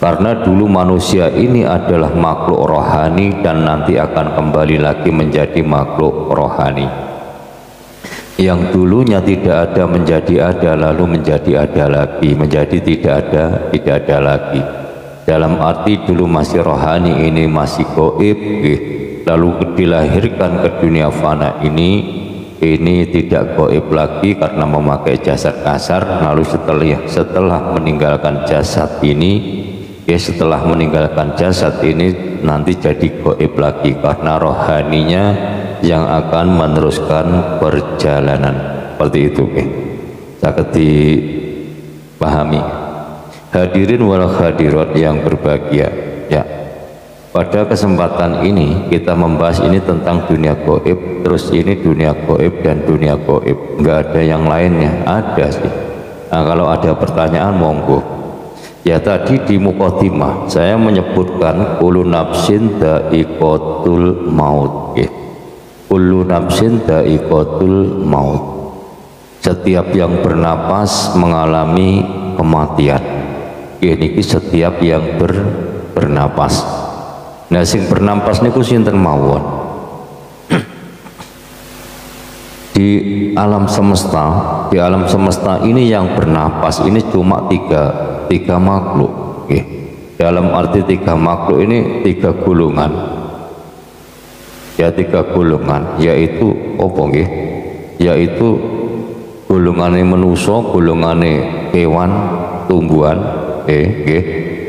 Karena dulu manusia ini adalah makhluk rohani dan nanti akan kembali lagi menjadi makhluk rohani. Yang dulunya tidak ada menjadi ada, lalu menjadi ada lagi, menjadi tidak ada lagi. Dalam arti dulu masih rohani, ini masih goib, lalu dilahirkan ke dunia fana ini tidak goib lagi karena memakai jasad kasar. Lalu setelah meninggalkan jasad ini, setelah meninggalkan jasad ini nanti jadi goib lagi karena rohaninya yang akan meneruskan perjalanan. Seperti itu, sangat dipahami. Hadirin wal hadirat yang berbahagia, ya. Pada kesempatan ini kita membahas ini tentang dunia goib. Terus ini dunia goib dan dunia goib, nggak ada yang lainnya. Ada sih. Nah, kalau ada pertanyaan monggo. Ya, tadi di muqaddimah saya menyebutkan kullu nafsin dha'iqatul maut. Kullu nafsin dha'iqatul maut. Setiap yang bernapas mengalami kematian. Ini setiap yang bernapas. Nah, sing bernapas niku sinten mawon. Di alam semesta ini yang bernapas ini cuma tiga makhluk. Dalam arti tiga makhluk ini tiga golongan. Ya, tiga golongan, yaitu apa nggih? Yaitu golongane manusa, golongane kewan, tumbuhan,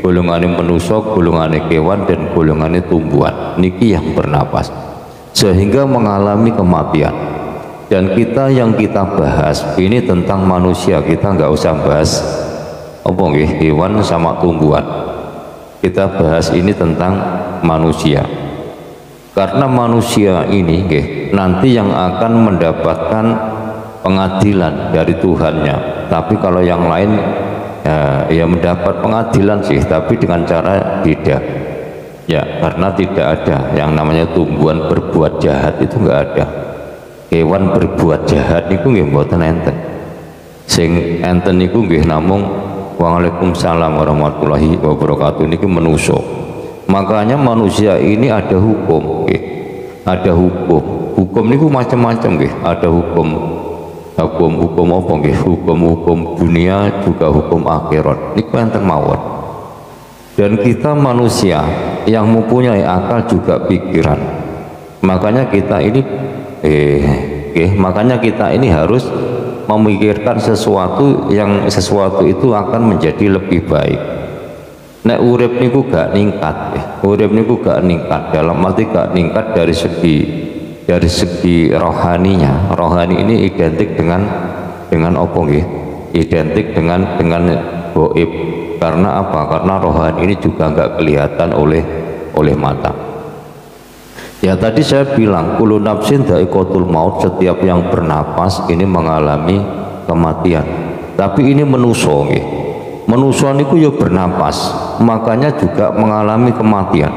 golongane manusa, golongane kewan dan golongane tumbuhan. Niki yang bernapas sehingga mengalami kematian. Dan kita yang kita bahas ini tentang manusia, kita nggak usah bahas apa nggih hewan sama tumbuhan. Kita bahas ini tentang manusia. Karena manusia ini nanti yang akan mendapatkan pengadilan dari Tuhannya. Tapi kalau yang lain ya mendapat pengadilan sih, tapi dengan cara beda. Ya, karena tidak ada yang namanya tumbuhan berbuat jahat, itu nggak ada. Hewan berbuat jahat niku nggih mboten enten. Sing enten niku nggih namung waalaikumsalam warahmatullahi wabarakatuh niki manusia. Makanya manusia ini ada hukum, ada hukum. Hukum niku macam-macam, ada hukum apa nggih? Hukum dunia juga hukum akhirat. Niku enten mawon. Dan kita manusia yang mempunyai akal juga pikiran. Makanya kita ini harus memikirkan sesuatu itu akan menjadi lebih baik. Nek urip niku gak ningkat, dalam arti gak ningkat dari segi rohaninya. Rohani ini identik dengan apa nggih? Identik dengan gaib. Karena apa? Karena rohani ini juga nggak kelihatan oleh mata. Ya, tadi saya bilang kullu nafsin dha'iqatul maut, setiap yang bernapas ini mengalami kematian. Tapi ini manusia nggih. Manusia niku ya bernapas, makanya juga mengalami kematian.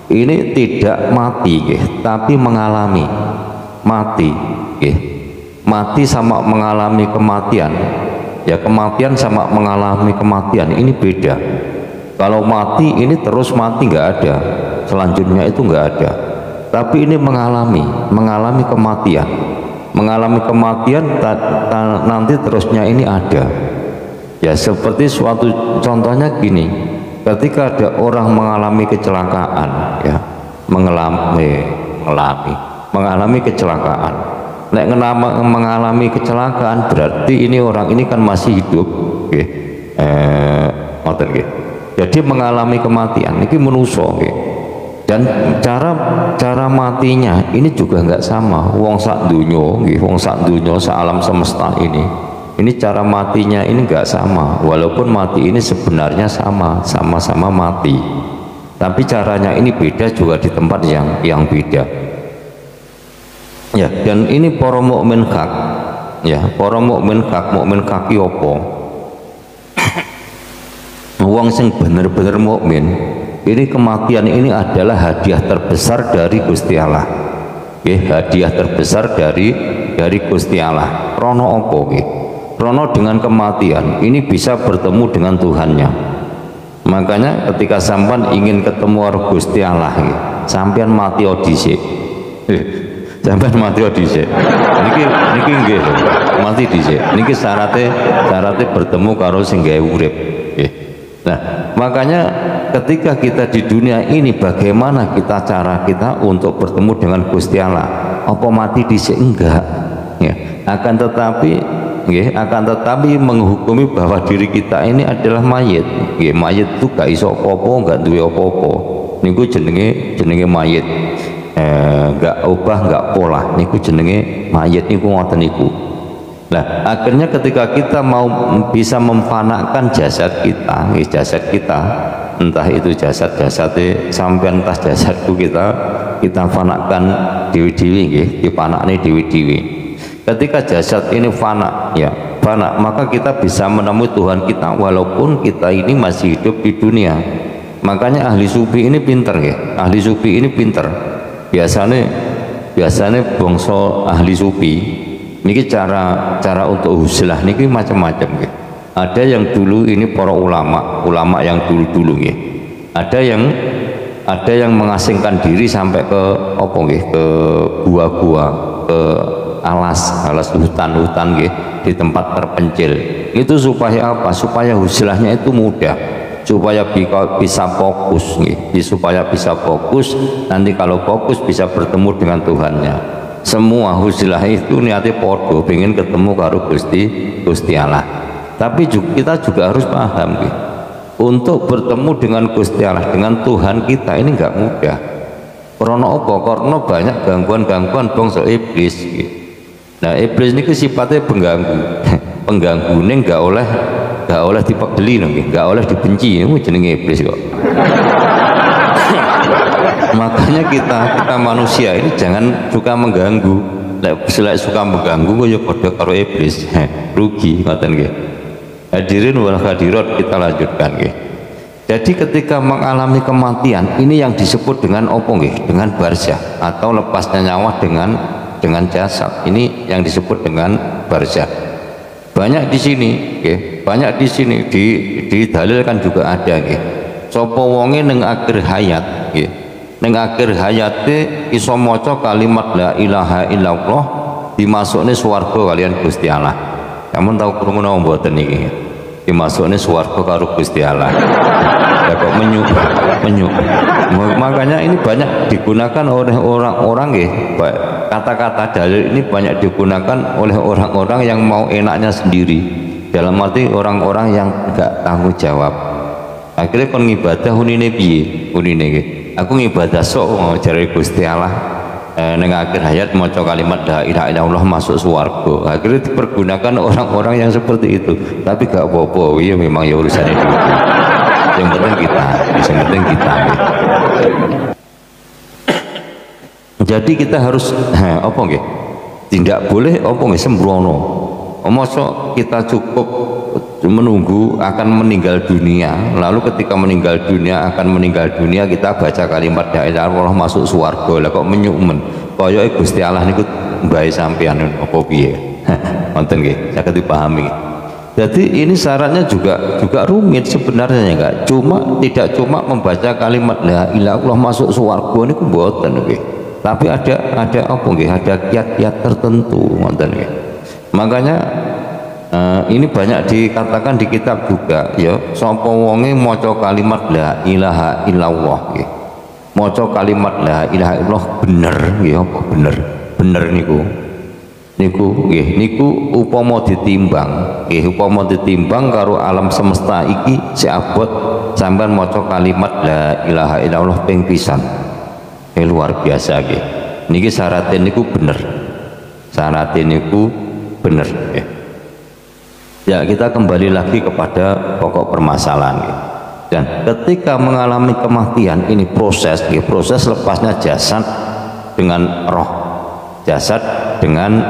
Ini tidak mati tapi mengalami mati. Mati sama mengalami kematian. Ya, kematian sama mengalami kematian ini beda. Kalau mati ini terus mati nggak ada, selanjutnya itu nggak ada. Tapi ini mengalami kematian. Mengalami kematian nanti terusnya ini ada. Ya, seperti suatu contohnya gini, ketika ada orang mengalami kecelakaan, ya, mengalami kecelakaan. Nek mengalami kecelakaan berarti ini orang ini kan masih hidup, jadi mengalami kematian ini manusia, dan cara matinya ini juga nggak sama. Wong sak dunya alam semesta ini cara matinya ini nggak sama, walaupun mati ini sebenarnya sama-sama mati, tapi caranya ini beda juga di tempat yang beda. Ya, dan ini para mukmin hak, ya, para mukmin hak opo. Wong sing bener-bener mukmin, ini kematian ini adalah hadiah terbesar dari Gusti Allah. Hadiah terbesar dari Gusti Allah. Rono opo Rono dengan kematian ini bisa bertemu dengan Tuhannya. Makanya ketika sampean ingin ketemu karo Gusti Allah, sampean mati dhisik. Sampean mati dhisik. Niki nggih mati dhisik. Niki syaratnya bertemu karo sing gawe urip. Nah, makanya ketika kita di dunia ini, bagaimana cara kita untuk bertemu dengan Gusti Allah? Apa mati dhisik? Enggak. Ya, akan tetapi menghukumi bahwa diri kita ini adalah mayit. Ya, mayit itu gak iso apa-apa, gak duwe apa-apa. Niku jenenge mayit. Gak ubah, gak pola. Niku jenenge mayit niku ngoten niku. Nah, akhirnya ketika kita mau bisa memfanakan jasad kita, entah itu jasad-jasad sampean entah jasadku kita fanakan dewi-dewi nggih, dipanakne dewi-dewi. Ketika jasad ini fana, maka kita bisa menemui Tuhan kita walaupun kita ini masih hidup di dunia. Makanya ahli sufi ini pinter nggih. Ahli sufi ini pinter. Biasanya bangsa ahli sufi niki cara untuk huslah niki macam-macam nggih. Ada yang dulu ini para ulama yang dulu nggih. Ada yang mengasingkan diri sampai ke apa nggih, ke gua-gua, ke alas hutan nggih, di tempat terpencil. Itu supaya apa? Supaya huslahnya itu mudah, supaya bisa fokus nggih. Supaya bisa fokus, nanti kalau fokus bisa bertemu dengan Tuhannya. Semua huslah itu niatnya podo, pengen ketemu karo Gusti Allah. Tapi kita juga harus paham gitu. Untuk bertemu dengan Gusti Allah, dengan Tuhan kita ini nggak mudah. Karena apa? Karena banyak gangguan-gangguan bangsa iblis gitu. Nah, iblis ini sifatnya pengganggu ini nggak oleh dipegeli nggak oleh dibenci. Ini jenenge iblis kok. Makanya kita manusia ini jangan suka mengganggu. Selain suka mengganggu kok ya padha karo iblis. Rugi ngoten nggih. Hadirin wal hadirat, kita lanjutkan nggih. Jadi ketika mengalami kematian ini yang disebut dengan apa nggih? Dengan barzah atau lepasnya nyawa dengan jasad. Ini yang disebut dengan barzah. Banyak di sini nggih. Banyak di sini didalilkan juga ada nggih. Sapa wonge ning akhir hayat nggih. Ning akhir hayate iso maca kalimat la ilaha illallah, dimasukne swarga kalian Gusti Allah. Kamu tahu krungu napa mboten niki? Dimasukne swarga karo Gusti Allah. Ya kok menyuk. Makanya ini banyak digunakan oleh orang-orang nggih. Kata-kata dalil ini banyak digunakan oleh orang-orang yang mau enaknya sendiri. Dalam arti orang-orang yang enggak tanggung jawab. Akhirnya kon ngibadah unine piye? Unine nggih. Aku ngibadah sok jare Gusti Allah. Neng akhir hayat maca kalimat la ilaha illallah masuk swarga. Akhirnya dipergunakan orang-orang yang seperti itu. Tapi gak apa-apa, ya memang ya urusannya itu. Yang penting kita. Jadi kita harus apa nggih? Tidak boleh apa nggih sembrono. Mosok kita cukup menunggu akan meninggal dunia, lalu ketika meninggal dunia kita baca kalimat la ilaha illallah masuk swarga. Lah kok menyumen kaya Gusti Allah niku mbae sampean apa piye? Wonten nggih, saged dipahami. Jadi ini syaratnya juga rumit sebenarnya, enggak tidak cuma membaca kalimat la ilaha illallah masuk swarga niku mboten nggih. Tapi ada apa nggih? Ada kiat-kiat tertentu wonten nggih. Makanya ini banyak dikatakan di kitab juga ya, sapa wonge maca kalimat la ilaha illallah nggih. Maca kalimat la ilaha illallah bener nggih, apa bener niku upama ditimbang karo alam semesta iki seabot sampean maca kalimat la ilaha illallah ping pisan. Luar biasa nggih. Niki syaratnya niku bener ya. Ya, kita kembali lagi kepada pokok permasalahan. Dan ketika mengalami kematian ini proses lepasnya jasad dengan roh, jasad dengan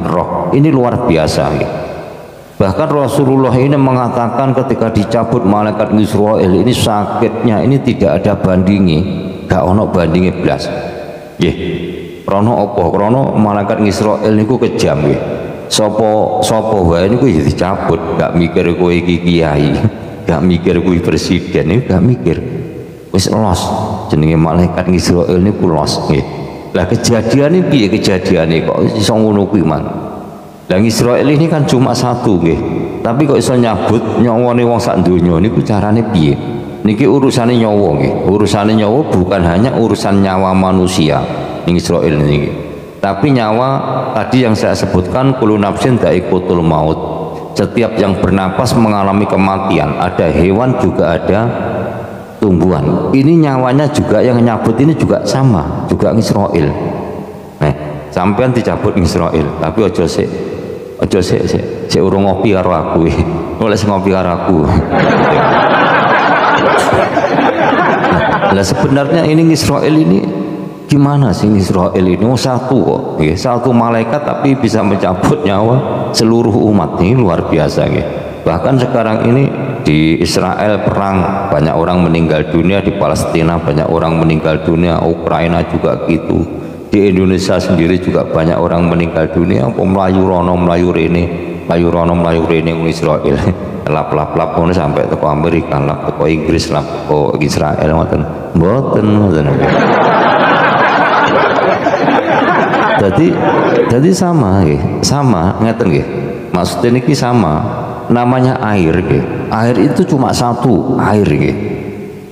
roh ini luar biasa. Bahkan Rasulullah ini mengatakan ketika dicabut malaikat Israel ini sakitnya ini tidak ada bandingi, gak ono bandingi blas. Krono apa? Krono malaikat Israel niku kejam nggih. Sopo wae niku ya dicabut, gak mikir kowe iki kiai, gak mikir kuwi presiden ini gak mikir wis los jenenge malaikat Israil niku los nggih. Lah kejadiane piye kejadiane kok iso ngono kuwi man. Lah Israil ini kan cuma satu nggih. Tapi kok iso nyabut nyawane wong sak donya niku carane piye? Niki urusane nyawa nggih. Urusane nyawa bukan hanya urusan nyawa manusia ning Israil niki. Tapi nyawa tadi yang saya sebutkan kullu nafsin dha'iqatul maut. Setiap yang bernapas mengalami kematian, ada hewan juga ada tumbuhan. Ini nyawanya juga yang nyabut ini juga sama, juga Israil. Nah, sampean dicabut Israil, tapi ojo sik urung ngopi karo aku. Oleh ngopi karo aku. Lah sebenarnya ini Israil ini gimana sih Israil ini? Oh, satu kok, ya, satu malaikat tapi bisa mencabut nyawa seluruh umat. Ini luar biasa ya. Bahkan sekarang ini di Israel perang, banyak orang meninggal dunia, di Palestina banyak orang meninggal dunia, Ukraina juga gitu, di Indonesia sendiri juga banyak orang meninggal dunia. Apa Melayu rono Melayu rene Israel lap sampai ke Amerika, lap ke Inggris, lap ke Israel ngoten mboten. Jadi sama ngeten nggih. Maksudnya niki sama, namanya air nggih. Air itu cuma satu, air nggih.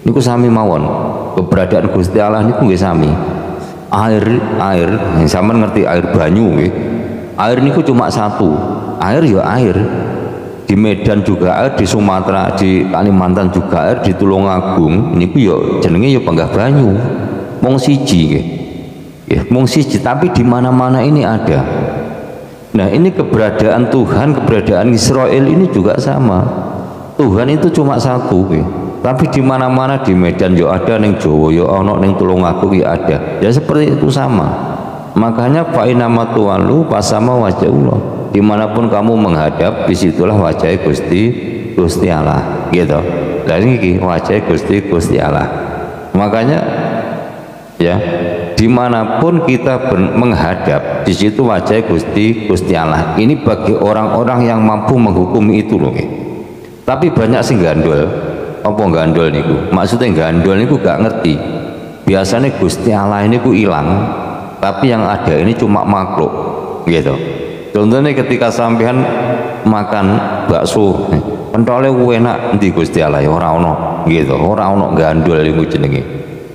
Niku sami mawon. Keberadaan Gusti Allah niku nggih sami. Air, sampean ngerti air banyu nggih. Air niku cuma satu. Air ya air. Di Medan juga air, di Sumatera, di Kalimantan juga air, di Tulungagung niku ya jenenge ya Panggah Banyu. Mung siji nggih. Ya, mung siji, tapi di mana-mana ini ada. Nah, ini keberadaan Tuhan, keberadaan Israel ini juga sama. Tuhan itu cuma satu, ya. Tapi di mana-mana, di Medan ya ada, ning Jawa ya ana, ning Tulungagung ya ada. Ya seperti itu sama. Makanya fa inama tuwallu fasama wajhullah. Dimanapun kamu menghadap, disitulah wajah Gusti Allah, gitu. Lah ini wajah Gusti Allah. Makanya ya, dimanapun kita menghadap, di situ wajah Gusti Allah. Ini bagi orang-orang yang mampu menghukumi itu loh. Tapi banyak sih gandol. Apa gandol niku? Maksudnya gandol niku gak ngerti. Biasanya Gusti Allah ini ku hilang, tapi yang ada ini cuma makhluk, gitu. Contohnya ketika sampean makan bakso, pentole enak di Gusti Allah ya ora ono, gitu. Ora ono gandol niku jenenge.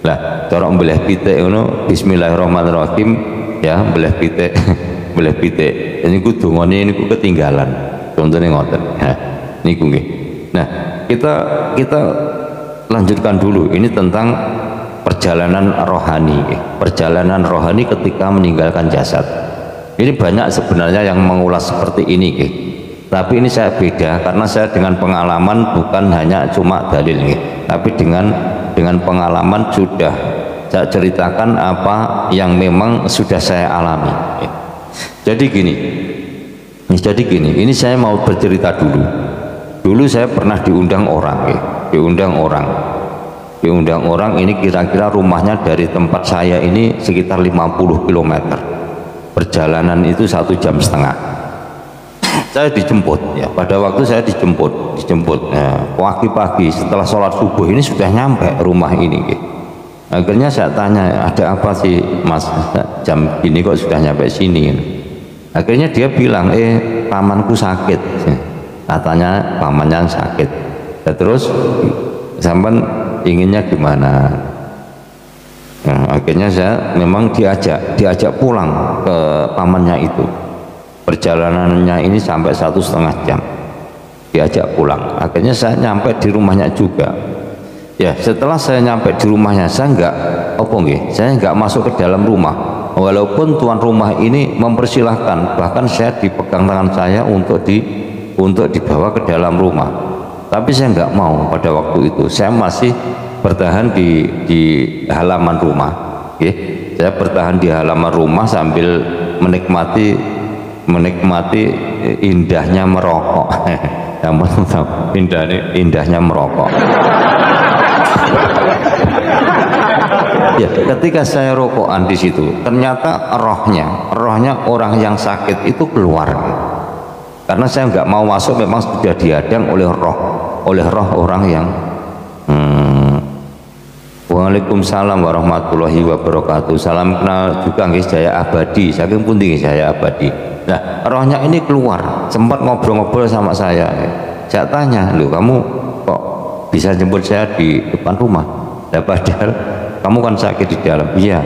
Lah cara mbeleh pitik ngono bismillahirrahmanirrahim ya, mbeleh pitik ini ku dongane niku ketinggalan contohnya ngoten. Nah niku nggih. Nah kita lanjutkan dulu ini tentang perjalanan rohani. Perjalanan rohani ketika meninggalkan jasad. Ini banyak sebenarnya yang mengulas seperti ini nggih. Tapi ini saya beda karena saya dengan pengalaman, bukan hanya cuma dalil nggih, tapi dengan pengalaman sudah saya ceritakan apa yang memang sudah saya alami. Jadi gini, ini saya mau bercerita dulu. Dulu saya pernah diundang orang, diundang orang ini kira-kira rumahnya dari tempat saya ini sekitar 50 km. Perjalanan itu 1,5 jam. Saya dijemput ya, pada waktu saya dijemput ya, pagi-pagi setelah sholat subuh ini sudah nyampe rumah ini gitu. Akhirnya saya tanya, ada apa sih mas, jam ini kok sudah nyampe sini? Akhirnya dia bilang, pamanku sakit, katanya pamannya sakit. Ya, terus sampean inginnya gimana? Nah, akhirnya saya memang diajak pulang ke pamannya itu. Perjalanannya ini sampai 1,5 jam, diajak pulang. Akhirnya saya nyampe di rumahnya juga. Ya setelah saya nyampe di rumahnya, saya nggak masuk ke dalam rumah, walaupun tuan rumah ini mempersilahkan, bahkan saya dipegang tangan saya untuk dibawa ke dalam rumah. Tapi saya nggak mau pada waktu itu. Saya masih bertahan di halaman rumah. Saya bertahan di halaman rumah sambil menikmati indahnya merokok. Indahnya merokok. Ya, ketika saya rokokan di situ, ternyata rohnya orang yang sakit itu keluar. Karena saya nggak mau masuk, memang sudah dihadang oleh roh roh orang yang Waalaikumsalam warahmatullahi wabarakatuh. Salam kenal juga nggih Jaya Abadi. Saking pundi Jaya Abadi. Nah, rohnya ini keluar, sempat ngobrol-ngobrol sama saya. Saya tanya, "Loh, kamu kok bisa jemput saya di depan rumah?" Nah, padahal kamu kan sakit di dalam. Iya,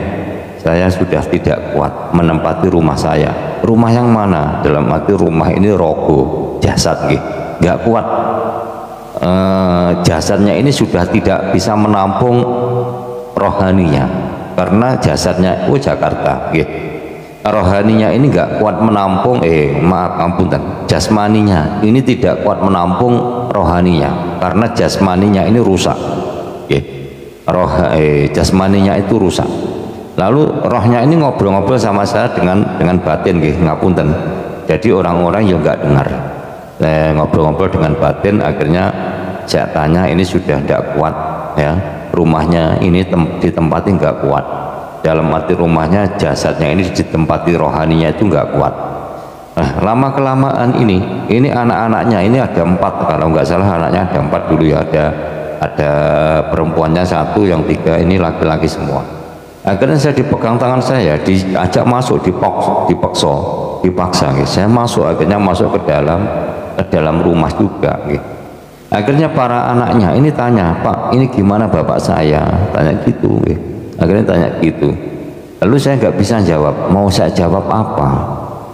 saya sudah tidak kuat menempati rumah saya. Rumah yang mana? Dalam arti rumah ini rogo, jasad nggih. Enggak kuat. Jasadnya ini sudah tidak bisa menampung rohaninya, karena jasadnya Jakarta rohaninya ini enggak kuat menampung jasmaninya ini tidak kuat menampung rohaninya, karena jasmaninya ini rusak jasmaninya itu rusak. Lalu rohnya ini ngobrol-ngobrol sama saya dengan batin ngapunten. Jadi orang-orang yang enggak dengar ngobrol-ngobrol dengan batin. Akhirnya saya tanya, ini sudah tidak kuat ya, rumahnya ini ditempati nggak kuat, dalam arti rumahnya jasadnya ini ditempati rohaninya itu nggak kuat. Nah, lama kelamaan ini anak-anaknya ini ada 4, kalau nggak salah anaknya ada 4 dulu ya, ada perempuannya 1, yang 3 ini laki-laki semua. Akhirnya saya dipegang tangan saya, diajak masuk, dipaksa saya masuk. Akhirnya masuk ke dalam rumah juga Akhirnya para anaknya ini tanya, "Pak, ini gimana bapak saya?" Tanya gitu Akhirnya tanya gitu. Lalu saya nggak bisa jawab. Mau saya jawab apa?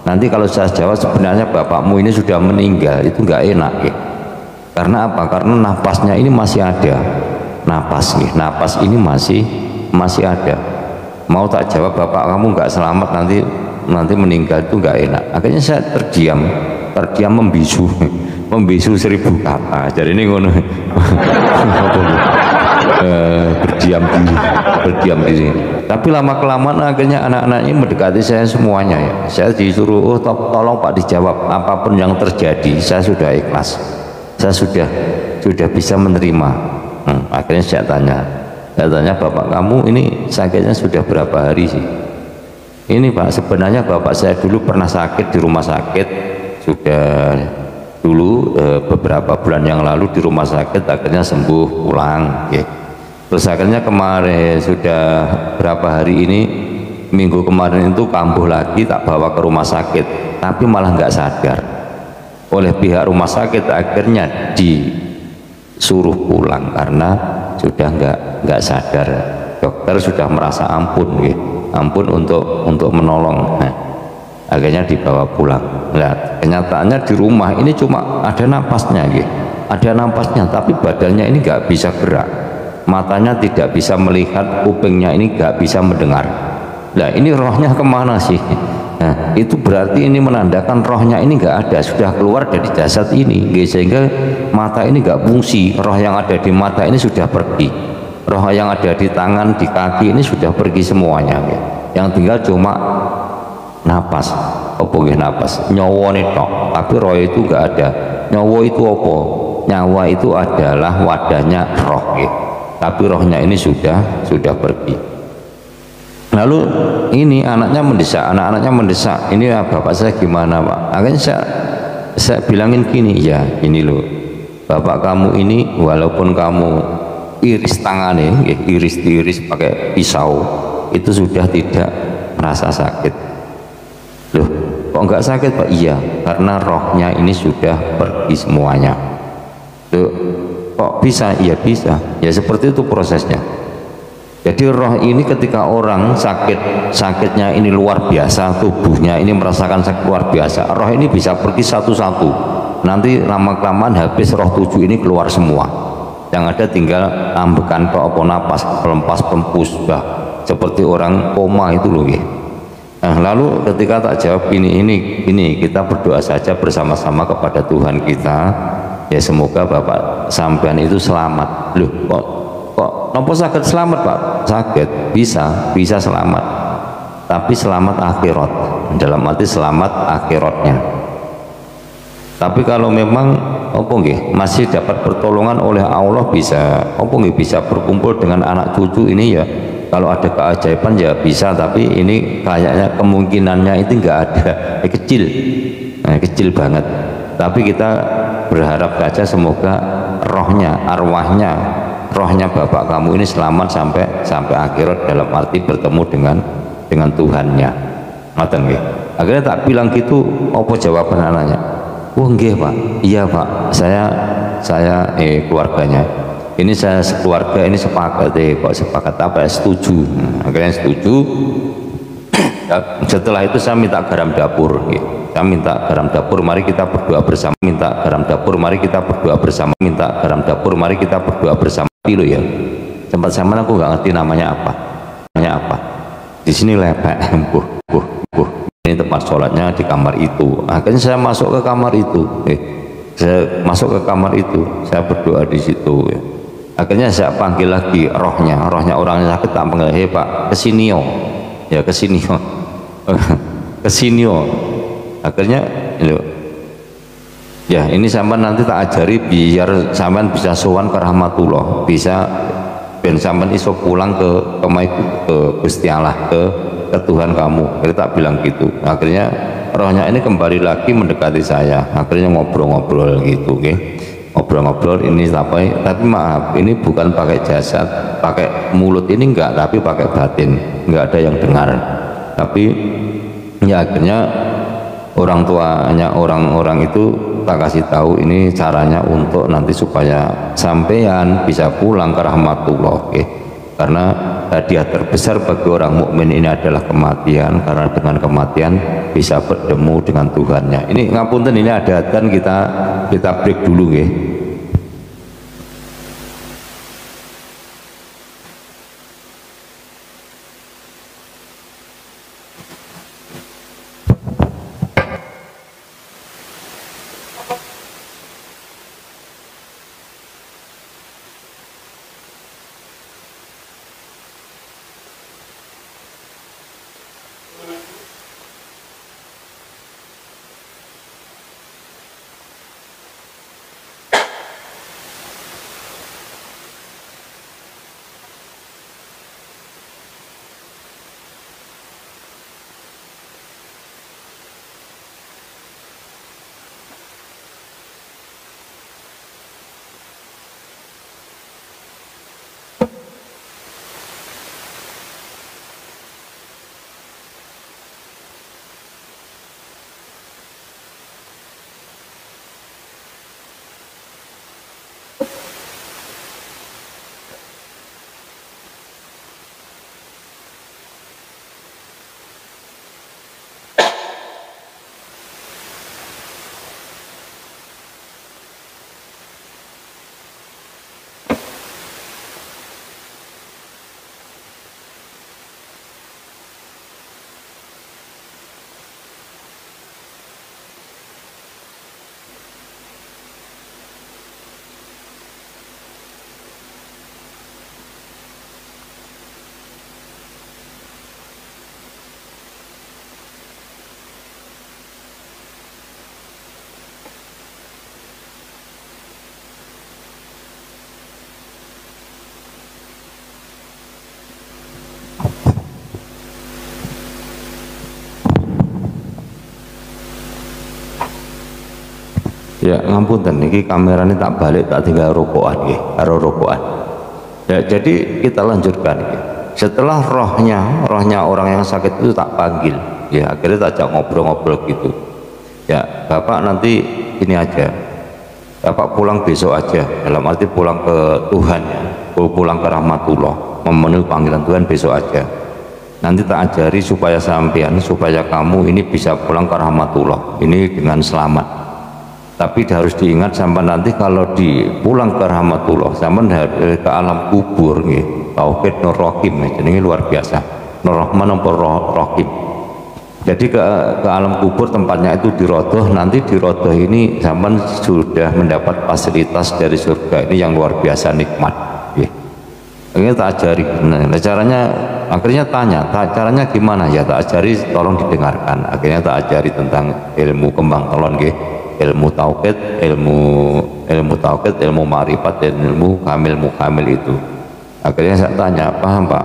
Nanti kalau saya jawab sebenarnya bapakmu ini sudah meninggal, itu nggak enak Karena apa? Karena napasnya ini masih ada. Napas ini masih ada. Mau tak jawab bapak kamu nggak selamat, nanti meninggal, itu nggak enak. Akhirnya saya terdiam membisu 1000 kata. Jadi ini ngono berdiam diri. Tapi lama kelamaan akhirnya anak-anak ini mendekati saya semuanya Saya disuruh, tolong Pak dijawab, apapun yang terjadi saya sudah ikhlas, saya sudah bisa menerima. Akhirnya saya tanya, "Bapak kamu ini sakitnya sudah berapa hari sih?" "Ini Pak, sebenarnya bapak saya dulu pernah sakit di rumah sakit, sudah dulu beberapa bulan yang lalu di rumah sakit, akhirnya sembuh pulang Terus akhirnya kemarin sudah berapa hari ini, minggu kemarin itu kambuh lagi, tak bawa ke rumah sakit, tapi malah nggak sadar. Oleh pihak rumah sakit akhirnya disuruh pulang karena sudah nggak sadar. Dokter sudah merasa ampun untuk menolong. Nah, akhirnya dibawa pulang. Nah, kenyataannya di rumah ini cuma ada napasnya tapi badannya ini nggak bisa gerak, matanya tidak bisa melihat, kupingnya ini nggak bisa mendengar. Nah, ini rohnya kemana sih? Nah, itu berarti ini menandakan rohnya ini nggak ada, sudah keluar dari jasad ini, sehingga mata ini nggak fungsi. Roh yang ada di mata ini sudah pergi, roh yang ada di tangan, di kaki ini sudah pergi semuanya. Yang tinggal cuma napas, napas, nyawa tok, tapi roh itu nggak ada. Nyawa itu apa? Nyawa itu adalah wadahnya roh, tapi rohnya ini sudah pergi. Lalu ini anak-anaknya mendesak, "Ini ya, bapak saya gimana Pak?" Akhirnya saya bilangin gini, "Ya ini loh, bapak kamu ini walaupun kamu iris tangannya, iris pakai pisau, itu sudah tidak merasa sakit." "Loh, kok enggak sakit Pak?" "Iya, karena rohnya ini sudah pergi semuanya." "Loh, kok bisa?" "Iya bisa." Ya seperti itu prosesnya. Jadi roh ini ketika orang sakitnya ini luar biasa, tubuhnya ini merasakan sakit luar biasa, roh ini bisa pergi satu-satu. Nanti lama-kelamaan habis roh 7 ini keluar semua. Yang ada tinggal ambekan apa napas, pelempas pempus, seperti orang koma itu loh ya. Nah, lalu ketika tak jawab ini kita berdoa saja bersama-sama kepada Tuhan kita, ya semoga bapak sampean itu selamat. Loh, kok nopo sakit selamat Pak? Sakit bisa selamat, tapi selamat akhirat, dalam arti selamat akhiratnya. Tapi kalau memang masih dapat pertolongan oleh Allah, bisa bisa berkumpul dengan anak cucu ini ya, kalau ada keajaiban ya bisa, tapi ini kayaknya kemungkinannya itu enggak ada, kecil banget. Tapi kita berharap saja semoga rohnya, arwahnya, rohnya bapak kamu ini selamat sampai akhirat, dalam arti bertemu dengan Tuhannya. Ngoten nggih. Akhirnya tak bilang gitu, apa jawaban anaknya? Oh nggih Pak, iya Pak, saya keluarganya. Ini saya sekeluarga ini sepakat kok sepakat apa ya, setuju. Akhirnya setuju. Setelah itu saya minta garam dapur. Saya minta garam dapur, mari kita berdoa bersama. Minta garam dapur, mari kita berdoa bersama. Minta garam dapur, mari kita berdoa bersama. Dulu ya. Tempat sama aku nggak ngerti namanya apa. Namanya apa? Di sini lepek, buh. Ini tempat sholatnya di kamar itu. Akhirnya saya masuk ke kamar itu. Saya masuk ke kamar itu. Saya berdoa di situ. Akhirnya saya panggil lagi rohnya orang yang sakit, tak panggil, hei Pak, kesinio. Ya kesinio. Kesinio. Akhirnya ya ini sampean nanti tak ajari biar sampean bisa sowan ke rahmatullah, bisa ben sampean iso pulang ke Gusti Allah, ke Tuhan kamu. Kita tak bilang gitu. Akhirnya rohnya ini kembali lagi mendekati saya. Akhirnya ngobrol-ngobrol gitu, ngobrol-ngobrol ini tapi maaf, ini bukan pakai jasad, pakai mulut ini enggak, tapi pakai batin, enggak ada yang dengar. Tapi ya akhirnya orang tuanya orang-orang itu tak kasih tahu ini caranya untuk nanti supaya sampean bisa pulang ke rahmatullah, karena hadiah terbesar bagi orang mukmin ini adalah kematian, karena dengan kematian bisa bertemu dengan Tuhannya. Ini ngapunten, ini ada adzan, kita break dulu nggih. Ya ngapunten, niki kamera ini tak balik, tak tinggal rokokan nggih, karo rokokan. Ya, jadi kita lanjutkan nggih. Setelah rohnya orang yang sakit itu tak panggil, ya akhirnya tak ajak ngobrol-ngobrol gitu. Ya Bapak nanti ini aja, Bapak pulang besok aja, dalam arti pulang ke Tuhan ya, pulang ke rahmatullah, memenuhi panggilan Tuhan besok aja. Nanti tak ajari supaya sampean, supaya kamu ini bisa pulang ke rahmatullah, ini dengan selamat. Tapi harus diingat sampai nanti kalau pulang ke rahmatullah, sampai ke alam kubur nih, tauhid nur rohim, ini luar biasa, nur rahman nur rohim. Jadi ke alam kubur tempatnya itu di rodoh, nanti di rodoh ini sampai sudah mendapat fasilitas dari surga ini yang luar biasa nikmat. Ini tak ajari, nah caranya, akhirnya tanya, caranya gimana ya, tak ajari, tolong didengarkan. Akhirnya tak ajari tentang ilmu kembang telon ilmu tauhid, ilmu tauhid, ilmu ma'rifat, dan ilmu kamil itu. Akhirnya saya tanya, paham Pak?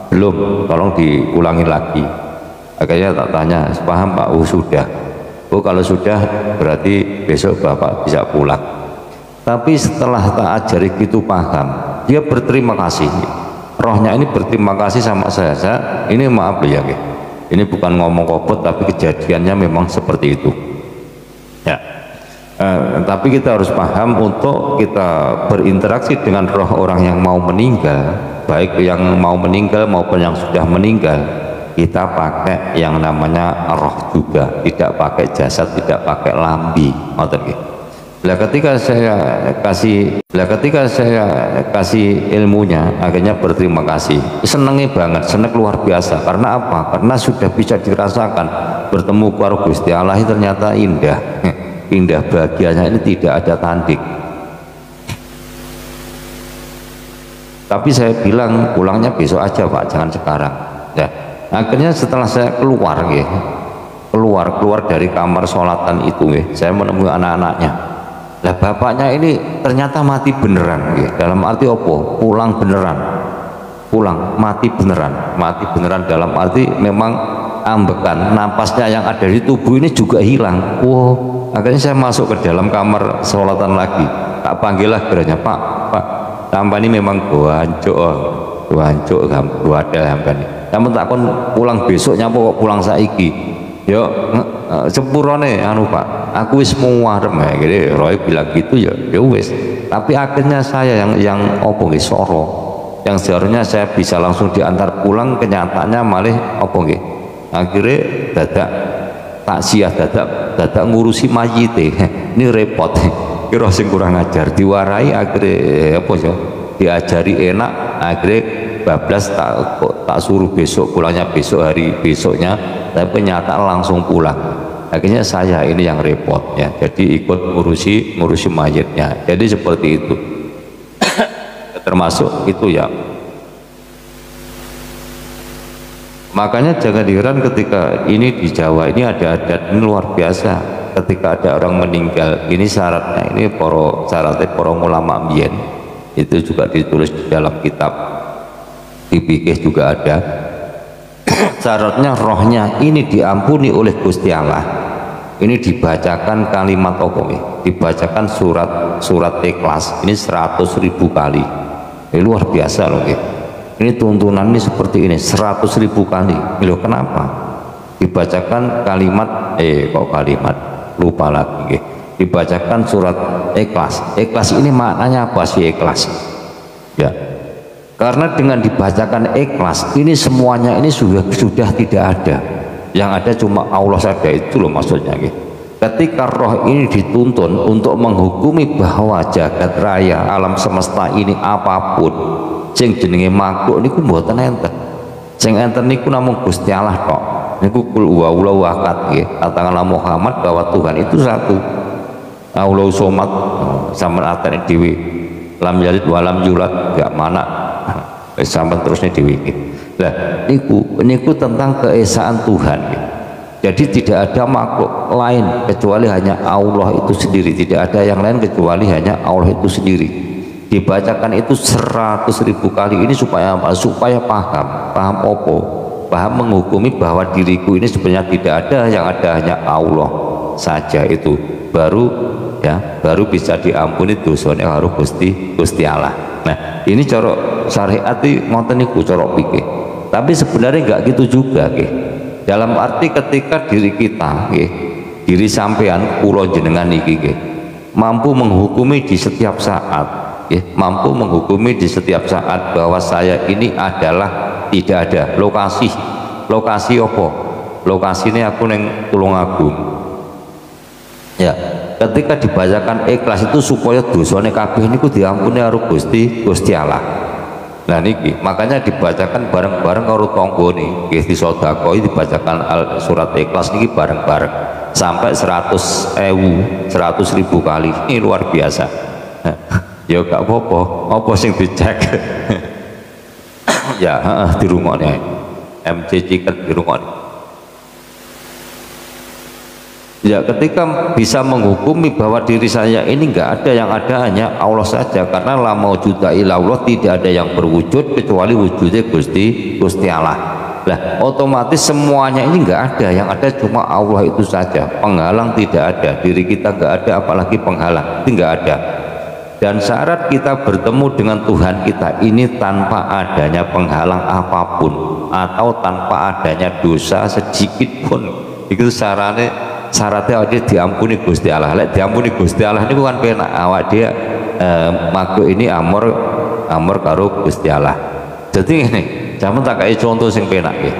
Belum, tolong diulangi lagi. Akhirnya tak tanya, paham Pak? Oh sudah. Oh kalau sudah berarti besok Bapak bisa pulang. Tapi setelah tak ajari gitu paham, dia berterima kasih. Rohnya ini berterima kasih sama saya ini maaf ya, ini bukan ngomong kopot tapi kejadiannya memang seperti itu ya. Tapi kita harus paham untuk kita berinteraksi dengan roh orang yang mau meninggal, baik yang mau meninggal maupun yang sudah meninggal, kita pakai yang namanya roh juga, tidak pakai jasad, tidak pakai lambi. Ketika saya kasih ilmunya, akhirnya berterima kasih, senengnya banget, seneng luar biasa. Karena apa? Karena sudah bisa dirasakan bertemu karo Gusti Allah ternyata indah. Indah bahagianya ini tidak ada tanding. Tapi saya bilang pulangnya besok aja Pak, jangan sekarang ya. Akhirnya setelah saya keluar dari kamar sholatan itu saya menemui anak-anaknya. Lah bapaknya ini ternyata mati beneran dalam arti apa? Pulang beneran, mati beneran dalam arti memang ambekan, napasnya yang ada di tubuh ini juga hilang. Wow, akhirnya saya masuk ke dalam kamar sholatan lagi, tak panggil lah geranya, Pak, sampai ini memang gua hancur ada sampai ini. Namun tak kon pulang besoknya kok pulang saiki. Yo sepurone anu Pak, aku wis muarem gitu. Roy bilang gitu ya wis. Tapi akhirnya saya yang opo nggih soro, yang seharusnya saya bisa langsung diantar pulang, kenyataannya malah opo nggih. Akhirnya dadak taksiah, dadak ngurusi mayit. Ini repot. Kira sing kurang ajar diwarai, akhirnya apa ya? Diajari enak, akhirnya bablas tak suruh besok pulangnya besok hari besoknya, tapi kenyataan langsung pulang. Akhirnya saya ini yang repot ya, jadi ikut ngurusi mayatnya. Jadi seperti itu. Termasuk itu ya. Makanya jangan diheran ketika ini di Jawa ini ada adat ini luar biasa. Ketika ada orang meninggal, ini syaratnya ini syaratnya para ulama mbiyen itu juga ditulis di dalam kitab di fikih juga ada. Syaratnya rohnya ini diampuni oleh Gusti Allah. Ini dibacakan kalimat apa nih? Dibacakan surat Ikhlas ini 100.000 kali. Ini luar biasa loh ya. Ini tuntunan ini seperti ini 100.000 kali. Loh kenapa? Dibacakan kalimat lupa lagi. Dibacakan surat Ikhlas. Ikhlas ini maknanya apa sih ikhlas? Ya. Karena dengan dibacakan ikhlas ini semuanya ini sudah tidak ada. Yang ada cuma Allah saja, itu loh maksudnya. Ketika roh ini dituntun untuk menghukumi bahwa jagat raya alam semesta ini apapun sing jenenge makhluk niku mboten enten. Sing enten niku namung Gusti Allah tok. Niku kul huwallahu ahad nggih. Katakanlah Muhammad bahwa Tuhan itu satu. Allahu somad sampean atene dhewe. Lam yalid wa lam yulad, gak mana. Sampai terusnya dhewe. Lah niku tentang keesaan Tuhan. Jadi tidak ada makhluk lain kecuali hanya Allah itu sendiri. Tidak ada yang lain kecuali hanya Allah itu sendiri. Dibacakan itu 100.000 kali ini supaya apa? Supaya paham opo, paham menghukumi bahwa diriku ini sebenarnya tidak ada, yang ada hanya Allah saja. Itu baru bisa diampuni dosanya karo Gusti Allah. Nah ini cara syariat iki ngoten niku cara pikir. Tapi sebenarnya enggak gitu juga dalam arti ketika diri kita diri sampean kula jenengan iki mampu menghukumi di setiap saat bahwa saya ini adalah tidak ada lokasi apa? Lokasi ini aku neng Tulungagung ya. Ketika dibacakan ikhlas itu supaya dosane kabeh niku diampuni karo Gusti Allah. Nah niki makanya dibacakan bareng-bareng karo tanggane nggih disedekah, dibacakan surat ikhlas niki bareng-bareng sampai 100.000 kali. Ini luar biasa. Ya gak apa-apa sing dicek. Ya dirungokne MCC kan dirungokne. Ya ketika bisa menghukumi bahwa diri saya ini enggak ada, yang ada hanya Allah saja, karena la maujuda illallah, tidak ada yang berwujud kecuali wujudnya Gusti Allah. Lah otomatis semuanya ini enggak ada, yang ada cuma Allah itu saja. Penghalang tidak ada, diri kita enggak ada, apalagi penghalang itu enggak ada. dan syarat kita bertemu dengan Tuhan kita ini tanpa adanya penghalang apapun atau tanpa adanya dosa sedikit pun. Itu syaratnya awak diampuni Gusti Allah. Lek diampuni Gusti Allah ini bukan penak awak dia makhluk ini amor karo Gusti Allah. Jadi ini jangan tak kayak contoh sing penak ya.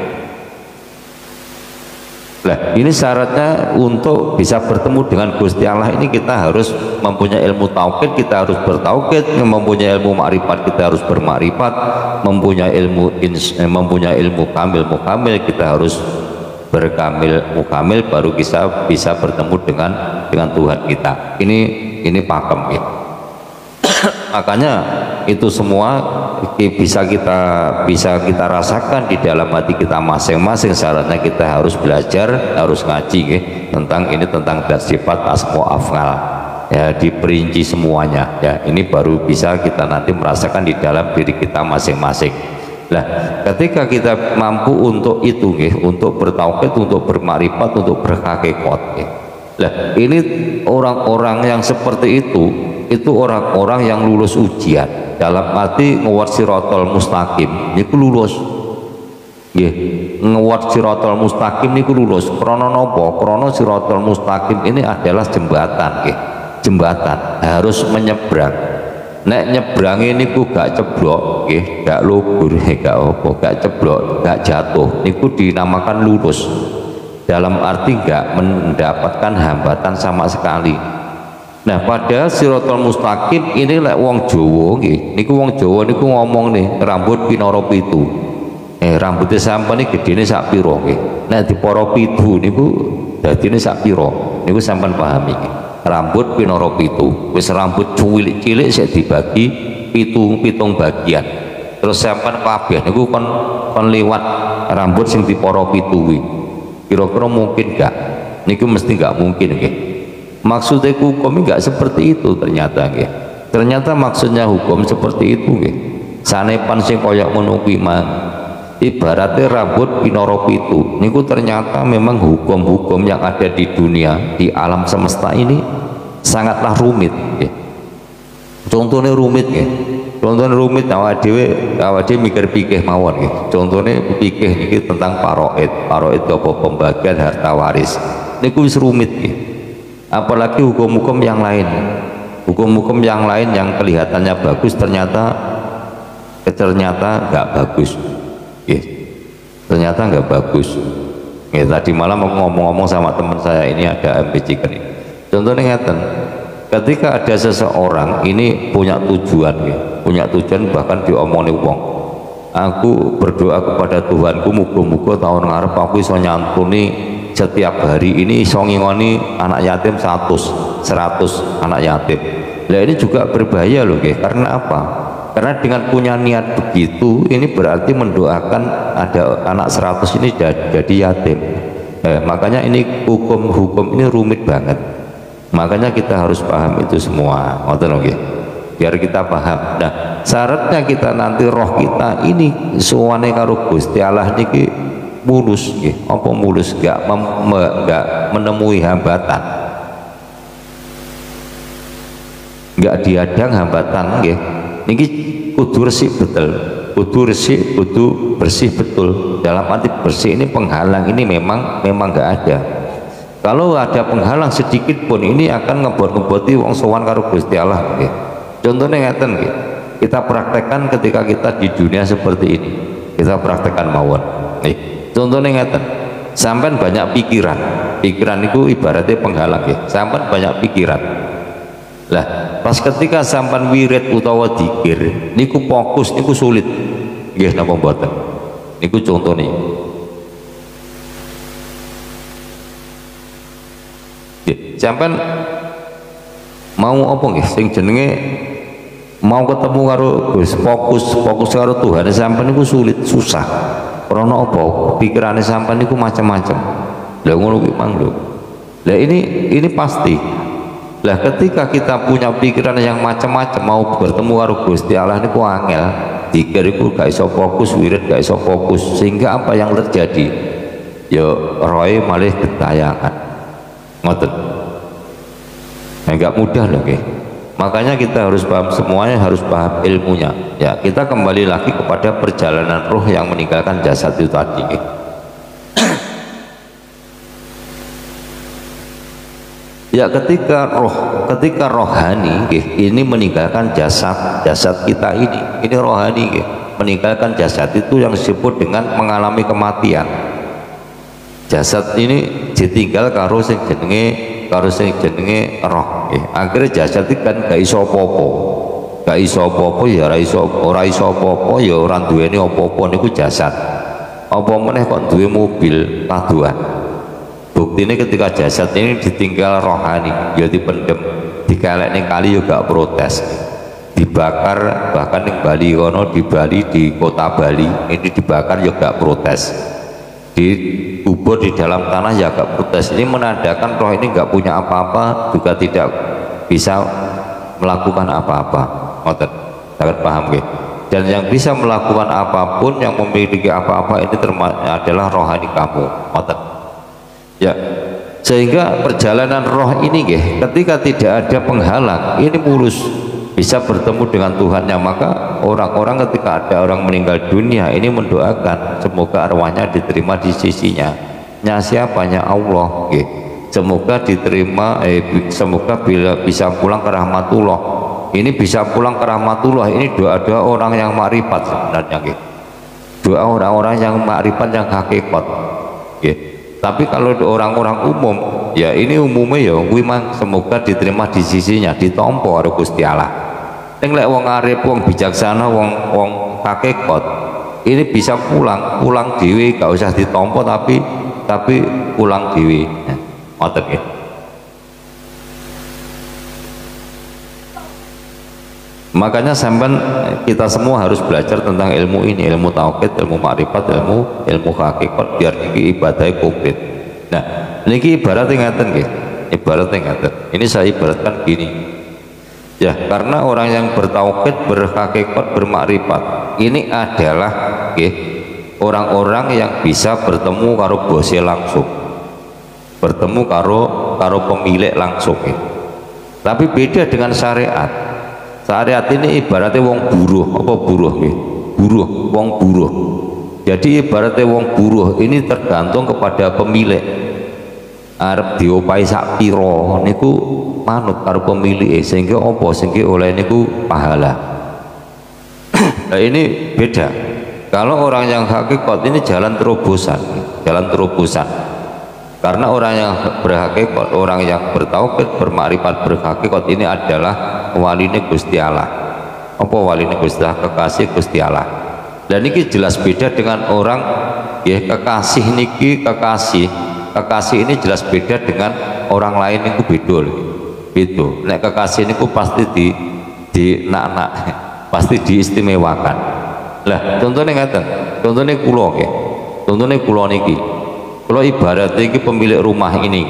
Nah, ini syaratnya untuk bisa bertemu dengan Gusti Allah ini kita harus mempunyai ilmu tauhid, kita harus bertauhid, mempunyai ilmu makrifat, kita harus bermakrifat, mempunyai ilmu kamil mukamil, kita harus berkamil mukamil baru bisa bertemu dengan Tuhan kita. Ini pakem ya. Makanya itu semua bisa kita rasakan di dalam hati kita masing-masing. Syaratnya kita harus belajar, harus ngaji ya, tentang sifat asma af'al ya, diperinci semuanya ya. Ini baru bisa kita nanti merasakan di dalam diri kita masing-masing. Nah, ketika kita mampu untuk itu ya, untuk bertauhid, untuk bermakrifat, untuk berhakikat ya. Nah, ini orang-orang yang seperti itu orang-orang yang lulus ujian dalam arti ngewat sirotol mustaqim niku lulus nggih, ngewat sirotol mustaqim niku lulus. Krono nopo? Krono sirotol mustaqim ini adalah jembatan nggih, jembatan harus menyeberang. Nek nyebrang ini ku gak ceblok nggih, gak lubur gak apa, gak ceblok, gak jatuh niku dinamakan lulus, dalam arti gak mendapatkan hambatan sama sekali. Nah, pada sirotol mustaqim ini lek wong Jawa nggih, niku wong Jawa niku ngomong nih rambut pinoro pitu. Rambutnya sampean iki gedene sak pira nggih. Nek dipara pitu niku dadine sak pira. Niku sampean pahami nggih. Rambut pinoro pitu. Wis rambut cilik-cilik sik dibagi pitung bagian. Terus sampean kabeh niku kon liwat rambut sing dipara pitu kuwi. Kira-kira mungkin gak? Niku mesti gak mungkin nggih. Maksudnya hukum enggak seperti itu ternyata nggih. Ternyata maksudnya hukum seperti itu nggih. Sanepan sing koyok ngono kuwi mang. Ibaratnya rambut pinoro pitu. Niku ternyata memang hukum-hukum yang ada di dunia, di alam semesta ini sangatlah rumit nggih. Contohnya rumit nggih. Contohnya rumit awake dhewe mikir pikih mawon nggih. Contohnya pikih niki tentang faraid. Faraid apa pembagian harta waris. Niku wis rumit nggih. Apalagi hukum-hukum yang lain, hukum-hukum yang lain yang kelihatannya bagus ternyata nggak bagus, ternyata nggak bagus. Tadi malam aku ngomong-ngomong sama teman saya ini ada MPC ini. Contohnya ngeten, ketika ada seseorang ini punya tujuan, bahkan diomongin wong. Aku berdoa kepada Tuhanku, muga-muga tahun ngarep aku iso nyantuni setiap hari ini iso ngingoni anak yatim 100 anak yatim. Nah, ini juga berbahaya loh guys. Karena apa? Karena dengan punya niat begitu ini berarti mendoakan ada anak 100 ini jadi yatim. Makanya ini hukum ini rumit banget. Makanya kita harus paham itu semua. Ngoten nggih. Biar kita paham. Nah, syaratnya kita nanti roh kita ini suwane karo Gusti Allah niki mulus nggih. Apa mulus? Gak menemui hambatan, gak diadang hambatan nggih. Niki kudu resik betul, kudu bersih betul. Dalam arti bersih ini penghalang ini memang gak ada. Kalau ada penghalang sedikit pun ini akan ngebot-ngeboti wong sowan karo Gusti Allah nggih. Contohnya ngeten nggih. Kita praktekkan ketika kita di dunia seperti ini. Kita praktekkan mawon nggih. Contohnya ngeten, sampean banyak pikiran itu ibaratnya penghalang ya. Sampean banyak pikiran lah, pas ketika sampean wirid utawa dzikir niku fokus niku sulit nggih napa mboten. Niku contohnya sampean mau apa nggih sing jenenge mau ketemu karo Gus, fokus karo Tuhan sampean niku sulit, susah. Karena apa? Pikirannya sampean niku macam-macam. Lah ngono kuwi mang lho. Lah ini pasti. Lah ketika kita punya pikiran yang macam-macam mau bertemu karo Gusti Allah niku angel. Dzikir iku gak iso fokus, wirid gak iso fokus. Sehingga apa yang terjadi? Ya roe malih getayangan. Ngoten. Enggak mudah loh nggih. Makanya kita harus paham semuanya, harus paham ilmunya. Ya, kita kembali lagi kepada perjalanan roh yang meninggalkan jasad itu tadi. Ya, ketika rohani ini meninggalkan jasad kita ini rohani meninggalkan jasad itu yang disebut dengan mengalami kematian. Jasad ini ditinggal karo sing jenenge roh. Akhirnya jasad itu kan gak iso apa-apa, ya ora iso apa-apa, ya ora duweni apa-apa niku jasad. Apa meneh kok duwe mobil kaduan. Bukti ini ketika jasad ini ditinggal rohani, ya dipendem, dikelekne kali juga protes, dibakar, bahkan di Bali kono, di Bali, di kota Bali ini dibakar juga protes, dikubur di dalam tanah ya gak protes. Ini menandakan roh ini gak punya apa-apa, juga tidak bisa melakukan apa-apa. Ngoten, sangat paham ya? Dan yang bisa melakukan apapun, yang memiliki apa-apa ini adalah rohani kamu. Ngoten. Ya, sehingga perjalanan roh ini ketika tidak ada penghalang ini mulus bisa bertemu dengan Tuhannya. Maka orang-orang ketika ada orang meninggal dunia ini mendoakan semoga arwahnya diterima di sisinya. Nya siapanya? Allah. Semoga diterima, semoga bila bisa pulang ke rahmatullah. Ini bisa pulang ke rahmatullah, ini doa-doa orang yang makrifat sebenarnya. Doa orang-orang yang makrifat, yang hakikat. Tapi kalau orang-orang umum, ya ini umumnya ya memang semoga diterima di sisinya, ditompo karo Gusti Allah. Ning lek wong arif, wong bijaksana, wong hakikat, ini bisa pulang dhewe, gak usah ditompo tapi pulang dhewe. Ngoten nggih. Makanya sampean kita semua harus belajar tentang ilmu ini, ilmu tauhid, ilmu makrifat, ilmu hakikat, biar niki ibadahnya komplit. Nah, niki ibaratnya ngaten nggih. Ibaratnya ngaten. Ini saya ibaratkan gini. Ya, karena orang yang bertauhid, berhakikat, bermakrifat, ini adalah orang-orang yang bisa bertemu karo bose langsung. Bertemu karo pemilik langsung. Tapi beda dengan syariat. Syariat ini ibaratnya wong buruh, apa buruh buruh, wong buruh. Jadi ibaratnya wong buruh ini tergantung kepada pemilik. Arep diopahi sak pira niku manut karo pemilik, sehingga apa sehingga oleh niku pahala. Nah, ini beda. Kalau orang yang hakikat ini jalan terobosan. Karena orang yang berhakikat, orang yang bertauhid, bermakrifat, berhakikat ini adalah waline Gusti Allah. Apa waline Gusti Allah? Kekasih Gusti Allah. Dan ini jelas beda dengan orang kekasih ini jelas beda dengan orang lain itu beda gitu. Nek kekasih niku pasti di nak pasti diistimewakan. Lah contohnya ngaten, contohnya kula niki. Kalau ibaratnya ini pemilik rumah ini,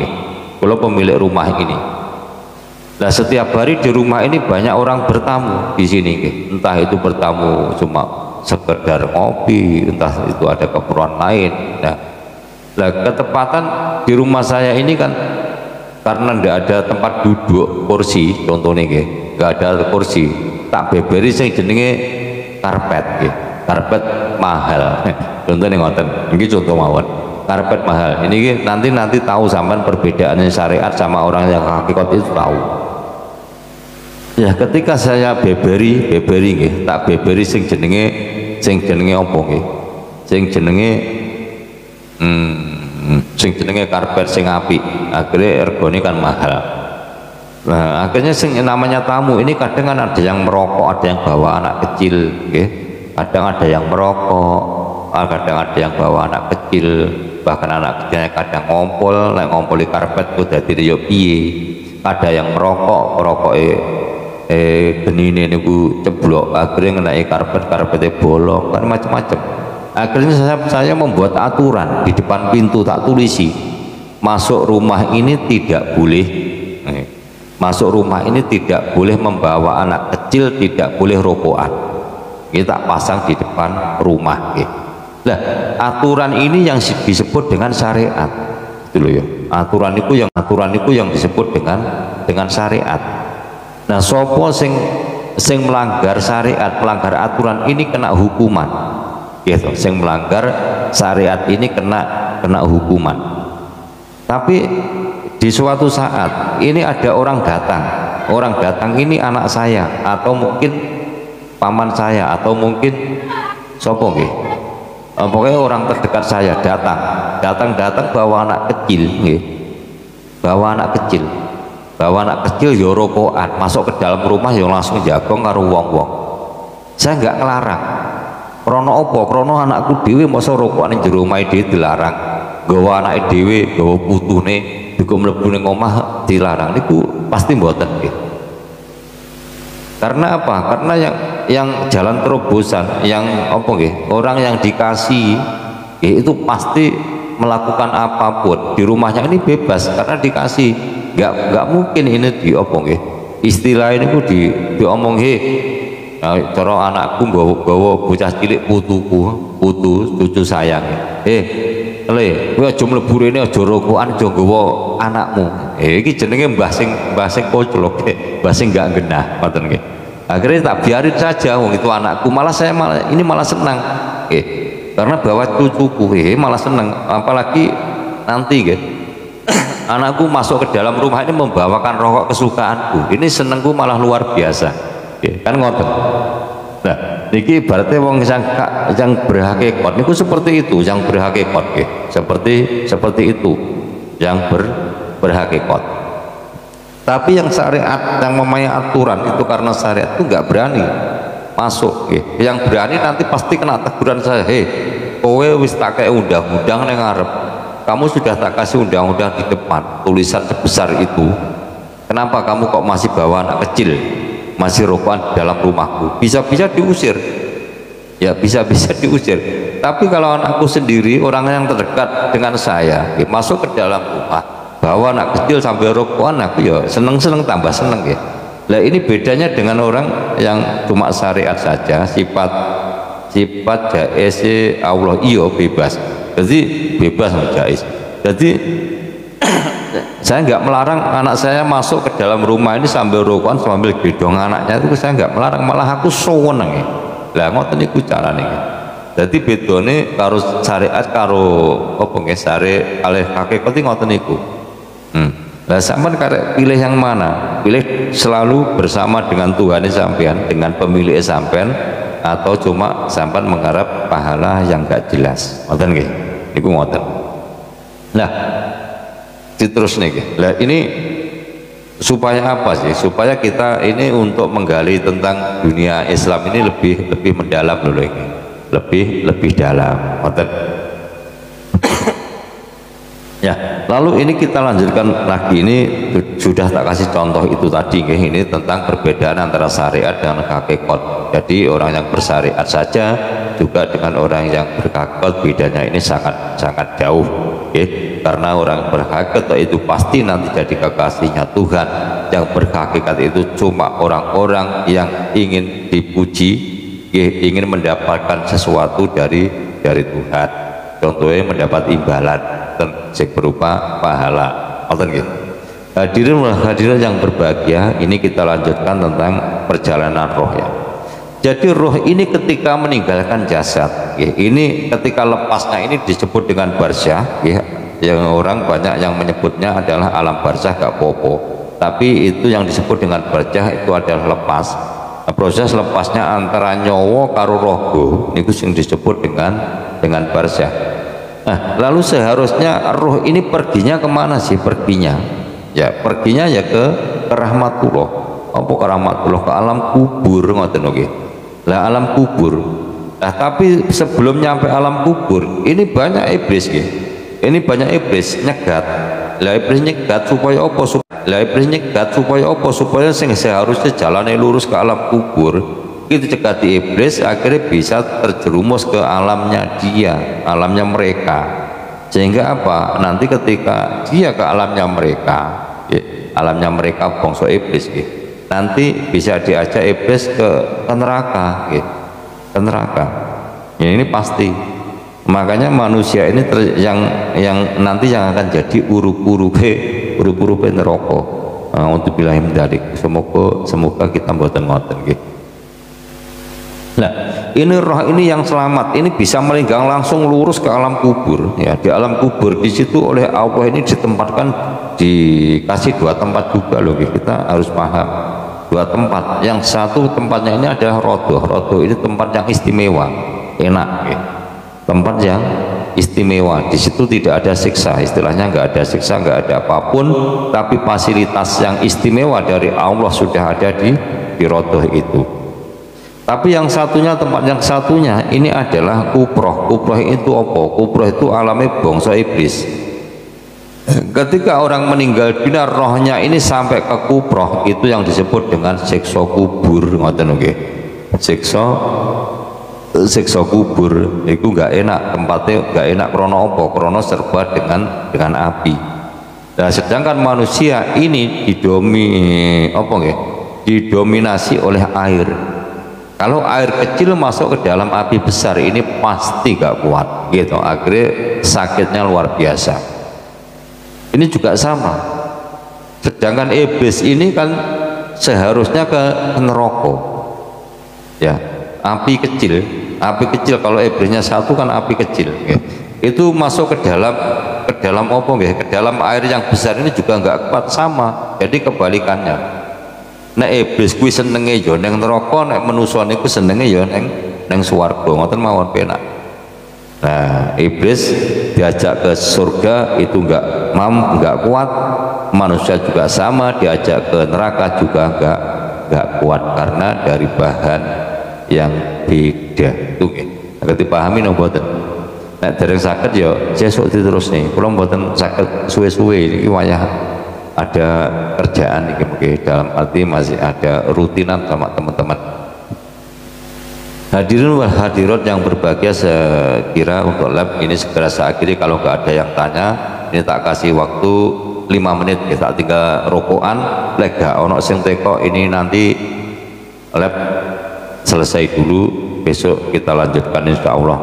Nah, setiap hari di rumah ini banyak orang bertamu di sini, entah itu bertamu cuma sekedar ngopi, entah itu ada keperluan lain. Nah, ketepatan di rumah saya ini kan karena tidak ada tempat duduk kursi, contohnya, nggak ada kursi, tak beberi sing jenenge karpet, karpet mahal. Contohnya ngoten, ini contoh mawon. Karpet mahal ini nanti tahu sampean perbedaannya syariat sama orang yang hakikat itu tahu. Ya, ketika saya beberi tak beberi sing jenenge apa nggih? Sing jenenge karpet sing apik, akhirnya regane kan mahal. Nah, akhirnya sing namanya tamu ini kadang kan ada yang merokok, ada yang bawa anak kecil, kadang ada yang merokok, kadang ada yang bawa anak kecil, bahkan anak kecilnya kadang ngompol di karpet udah dadi yo piye. Ada yang merokok genine niku ceblok, akhirnya ngenai karpetnya bolong, kan macam-macam. Akhirnya saya membuat aturan di depan pintu, tak tulisi masuk rumah ini tidak boleh membawa anak kecil, tidak boleh rokokan. Kita pasang di depan rumah. Nah, aturan ini yang disebut dengan syariat, itu loh ya. Aturan itu yang disebut dengan syariat. Nah, sopo sing melanggar syariat, melanggar aturan ini kena hukuman. Gitu, sing melanggar syariat ini kena hukuman. Tapi di suatu saat ini ada orang datang ini anak saya atau mungkin paman saya atau mungkin sopo nggih. Pokoknya orang terdekat saya datang bawa anak kecil nggih. Bawa anak kecil ya rokokan masuk ke dalam rumah ya langsung jagong karo wong-wong. Saya nggak ngelarang. Krono apa? Krono anakku dhewe masa rokokan ning jero omahe dhewe dilarang. Gawa anake dhewe, gawa putune juga mlebu ning omah dilarang niku pasti mboten nggih. Karena apa? Karena yang jalan terobosan, yang apa nggih? Orang yang dikasih itu pasti melakukan apapun di rumahnya ini bebas karena dikasih. Nggak mungkin ini di apa nggih? Istilah ini ku diomong cara anakku gawa bocah cilik putu cucu sayang. Le, kowe aja mlebu rene aja rokokan aja nggawa anakmu. Iki jenenge mbah sing koclok, mbah sing enggak genah, ngoten nggih. Akhirnya tak biarin saja, wong itu anakku, malah senang. Karena bawa cucuku, malah senang. Apalagi nanti nggih. Anakku masuk ke dalam rumah ini membawakan rokok kesukaanku. Ini senengku malah luar biasa. Kan ngoten. Nah, niki berarti wong yang berhakikat niku seperti itu, yang berhakikat nggih. Seperti itu yang berhakikat. Tapi yang syariat, yang mempunyai aturan itu karena syariat itu nggak berani masuk nggih. Yang berani nanti pasti kena teguran saya. Kowe wis tak kei undang-undang ning ngarep. Kamu sudah tak kasih undang-undang di depan, tulisan sebesar itu. Kenapa kamu kok masih bawa anak kecil? Masih rokokan dalam rumahku, bisa-bisa diusir ya, bisa-bisa diusir. Tapi kalau anakku sendiri, orang yang terdekat dengan saya masuk ke dalam rumah bawa anak kecil sambil rokokan, aku ya seneng-seneng tambah seneng ya. Nah, ini bedanya dengan orang yang cuma syariat saja, sifat jaiz Allah iya bebas, jadi bebas jaiz. Jadi saya nggak melarang anak saya masuk ke dalam rumah ini sambil rokokan sambil gedong anaknya, itu saya nggak melarang, malah aku seneng ya. Lah ngoten niku carane. Jadi bedone karo syariat karo apa nggih syariat kalih hakikat ngoten niku. Lah sampean karek pilih yang mana? Pilih selalu bersama dengan Tuhan sampean, dengan pemilik sampean, atau cuma sampean mengharap pahala yang nggak jelas. Ngoten nggih. Niku ngoten. Nah, terus nih, lah ini supaya apa sih? Supaya kita ini untuk menggali tentang dunia Islam ini lebih mendalam dulu ini, lebih dalam. Ya, lalu ini kita lanjutkan lagi, ini sudah tak kasih contoh itu tadi, ini tentang perbedaan antara syariat dan hakikat. Jadi orang yang bersyariat saja juga dengan orang yang berhakikat bedanya ini sangat jauh. Karena orang berhakikat itu pasti nanti jadi kekasihnya Tuhan. Yang berhakikat itu cuma orang-orang yang ingin dipuji, ingin mendapatkan sesuatu dari Tuhan. Contohnya mendapat imbalan yang berupa pahala. Hadirin yang berbahagia, ini kita lanjutkan tentang perjalanan roh ya. Jadi roh ini ketika meninggalkan jasad, ini ketika lepasnya ini disebut dengan barzah. Yang orang banyak yang menyebutnya adalah alam barzah gak popo, tapi itu yang disebut dengan barzah itu adalah lepas. Nah, proses lepasnya antara nyawa karo rohku niku sing disebut dengan barzah. Nah, lalu seharusnya roh ini perginya kemana sih? Perginya ya ke rahmatullah. Apa ke rahmatullah? Ke alam kubur, ngoten nggih. Lah alam kubur. Nah, tapi sebelum nyampe alam kubur ini banyak iblis nggih. Ini banyak iblis nyegat. Lah iblis nyegat supaya apa? Supaya sing seharusnya jalannya lurus ke alam kubur itu cegati iblis, akhirnya bisa terjerumus ke alamnya dia, alamnya mereka. Sehingga apa? Nanti ketika dia ke alamnya mereka bangsa iblis, nanti bisa diajak iblis ke neraka, ke neraka. Ya, ini pasti. Makanya manusia ini yang nanti yang akan jadi urup-urupe neraka. untuk billahi min dzalik. Semoga kita mboten ngoten nggih. Nah, ini roh ini yang selamat, ini bisa melinggang langsung lurus ke alam kubur. Ya, di alam kubur di situ oleh Allah ini ditempatkan, dikasih dua tempat juga loh. Kita harus paham dua tempat. Yang satu tempatnya ini adalah rodoh. Rodoh ini tempat yang istimewa, enak. Ya. Tempat yang istimewa. Di situ tidak ada siksa, istilahnya nggak ada siksa, nggak ada apapun. Tapi fasilitas yang istimewa dari Allah sudah ada di rodoh itu. Tapi yang satunya, tempat yang satunya ini adalah kuproh. Kuproh itu apa? Kuproh itu alamnya bangsa iblis. Ketika orang meninggal dunia, rohnya ini sampai ke kuproh, itu yang disebut dengan siksa kubur. Ngoten nggih. Siksa kubur itu nggak enak, tempatnya nggak enak. Krono apa? Krono serba dengan api. Nah, sedangkan manusia ini didominasi oleh air. Kalau air kecil masuk ke dalam api besar ini pasti gak kuat gitu, akhirnya sakitnya luar biasa. Ini juga sama. Sedangkan iblis ini kan seharusnya ke neraka. Ya, api kecil kalau iblisnya satu kan api kecil. Ya. Itu masuk ke dalam apa nggih? Ke dalam air yang besar ini juga nggak kuat, sama. Jadi kebalikannya. Nek iblis kuwi senenge ya ning neraka, nek manusa niku senenge ya ning swarga, ngoten mawon penak. Nah, iblis diajak ke surga itu enggak kuat, manusia juga sama, diajak ke neraka juga enggak kuat karena dari bahan yang beda. Itu ngerti pahami nang mboten? Nek dereng saged ya sesuk diterusne. Kula mboten saged suwe-suwe iki wayah ada kerjaan ini, dalam arti masih ada rutinan sama teman-teman. Hadirin wal hadirat yang berbahagia, saya kira untuk lab ini segera saya akhiri. Kalau nggak ada yang tanya, ini tak kasih waktu 5 menit, kita tinggal rokokan lega ono sing teko ini, nanti lab selesai dulu, besok kita lanjutkan insya Allah.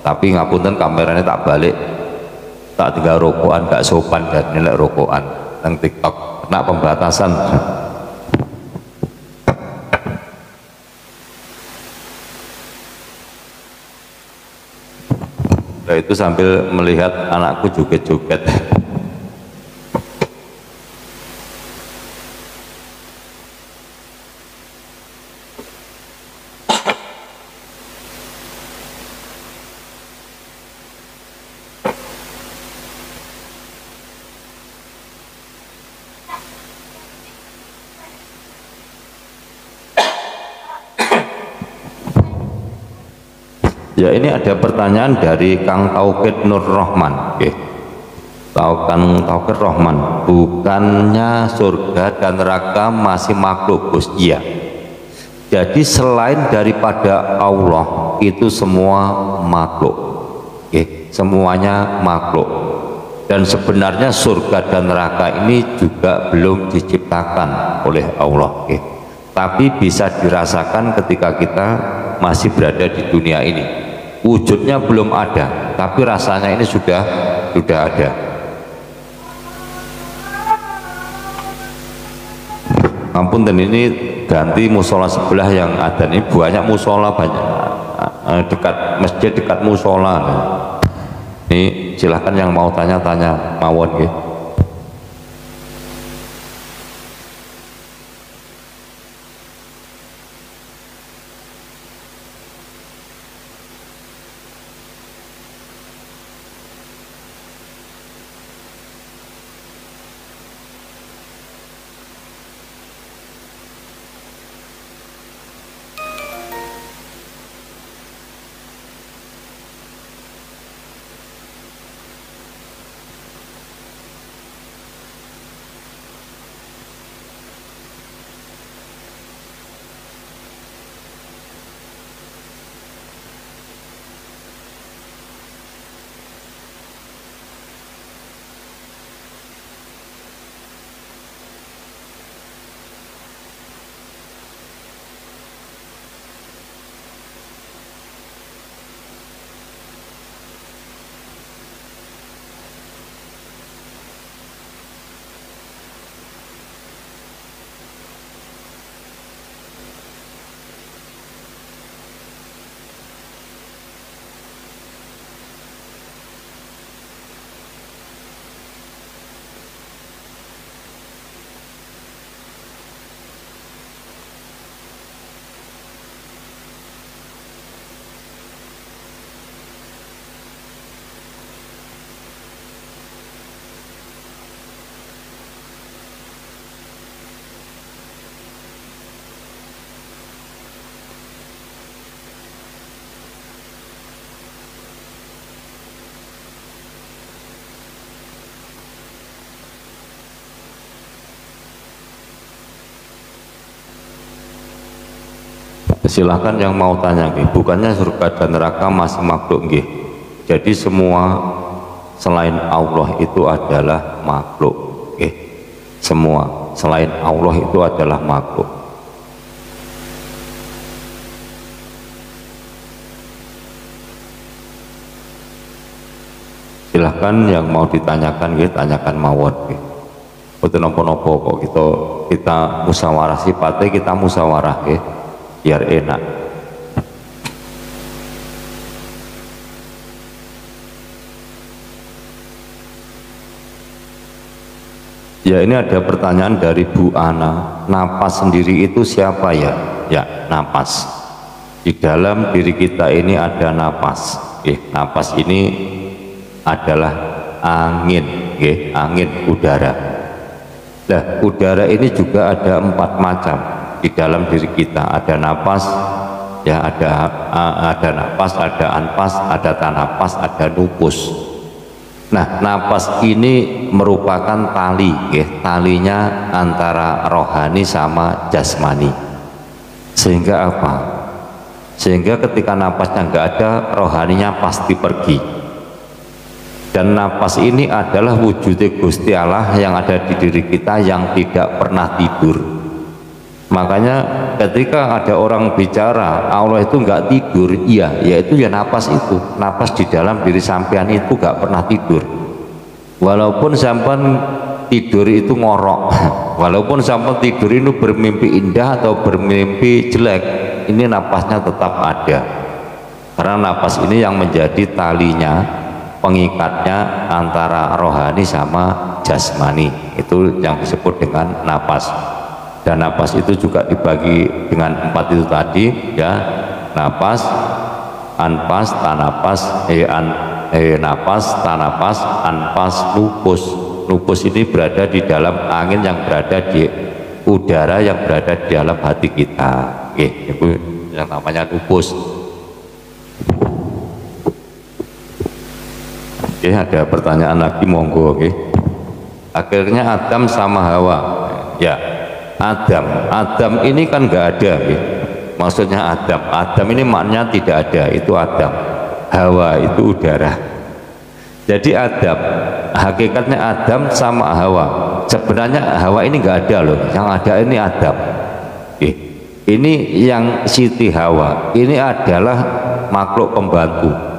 Tapi ngapunten kameranya tak balik, tak tinggal rokokan, gak sopan dan nilai rokokan teng TikTok, kena pembatasan. Nah, itu sambil melihat anakku joget-joget. Ya, ini ada pertanyaan dari Kang Tauhid Nur Rahman. Kang Tauhid Rahman, bukannya surga dan neraka masih makhluk, Gus? Iya. Jadi selain daripada Allah itu semua makhluk. Semuanya makhluk. Dan sebenarnya surga dan neraka ini juga belum diciptakan oleh Allah. Tapi bisa dirasakan ketika kita masih berada di dunia ini. Wujudnya belum ada, tapi rasanya ini sudah ada. Ampun, dan ini ganti musola sebelah yang ada ini, banyak musola, banyak dekat masjid, dekat musola. Ini silahkan yang mau tanya-tanya mawon gitu. Silahkan yang mau tanya nggih. Bukannya surga dan neraka masih makhluk nggih. Jadi semua selain Allah itu adalah makhluk nggih. Semua selain Allah itu adalah makhluk. Silahkan yang mau ditanyakan nggih, tanyakan mawon nggih. Boten napa-napa kok kita musyawarah, sifatnya kita musyawarah nggih. Biar enak. Ya, ini ada pertanyaan dari Bu Ana. Napas sendiri itu siapa ya? Ya, napas. Di dalam diri kita ini ada napas. Napas ini adalah angin, angin udara. Nah, udara ini juga ada 4 macam. Di dalam diri kita ada napas, ya ada napas, ada anpas, ada tanapas, ada nupus. Nah, napas ini merupakan tali, talinya antara rohani sama jasmani. Sehingga apa? Sehingga ketika napasnya nggak ada, rohaninya pasti pergi. Dan napas ini adalah wujudnya Gusti Allah yang ada di diri kita yang tidak pernah tidur. Makanya ketika ada orang bicara Allah itu nggak tidur, iya, yaitu ya napas itu, napas di dalam diri sampean itu nggak pernah tidur. Walaupun sampean tidur itu ngorok, walaupun sampean tidur itu bermimpi indah atau bermimpi jelek, ini napasnya tetap ada. Karena napas ini yang menjadi talinya, pengikatnya antara rohani sama jasmani, itu yang disebut dengan napas. Dan napas itu juga dibagi dengan 4 itu tadi, ya, napas, anpas, tanapas, napas, tanapas, anpas, nupus. Nupus ini berada di dalam angin yang berada di udara yang berada di dalam hati kita. Itu yang namanya nupus. Ada pertanyaan lagi, monggo. Akhirnya Adam sama Hawa, ya. Adam ini kan nggak ada, maksudnya Adam ini maknanya tidak ada, itu Adam. Hawa itu udara. Jadi Adam, hakikatnya Adam sama Hawa. Sebenarnya Hawa ini nggak ada loh, yang ada ini Adam. Ini yang Siti Hawa, ini adalah makhluk pembantu.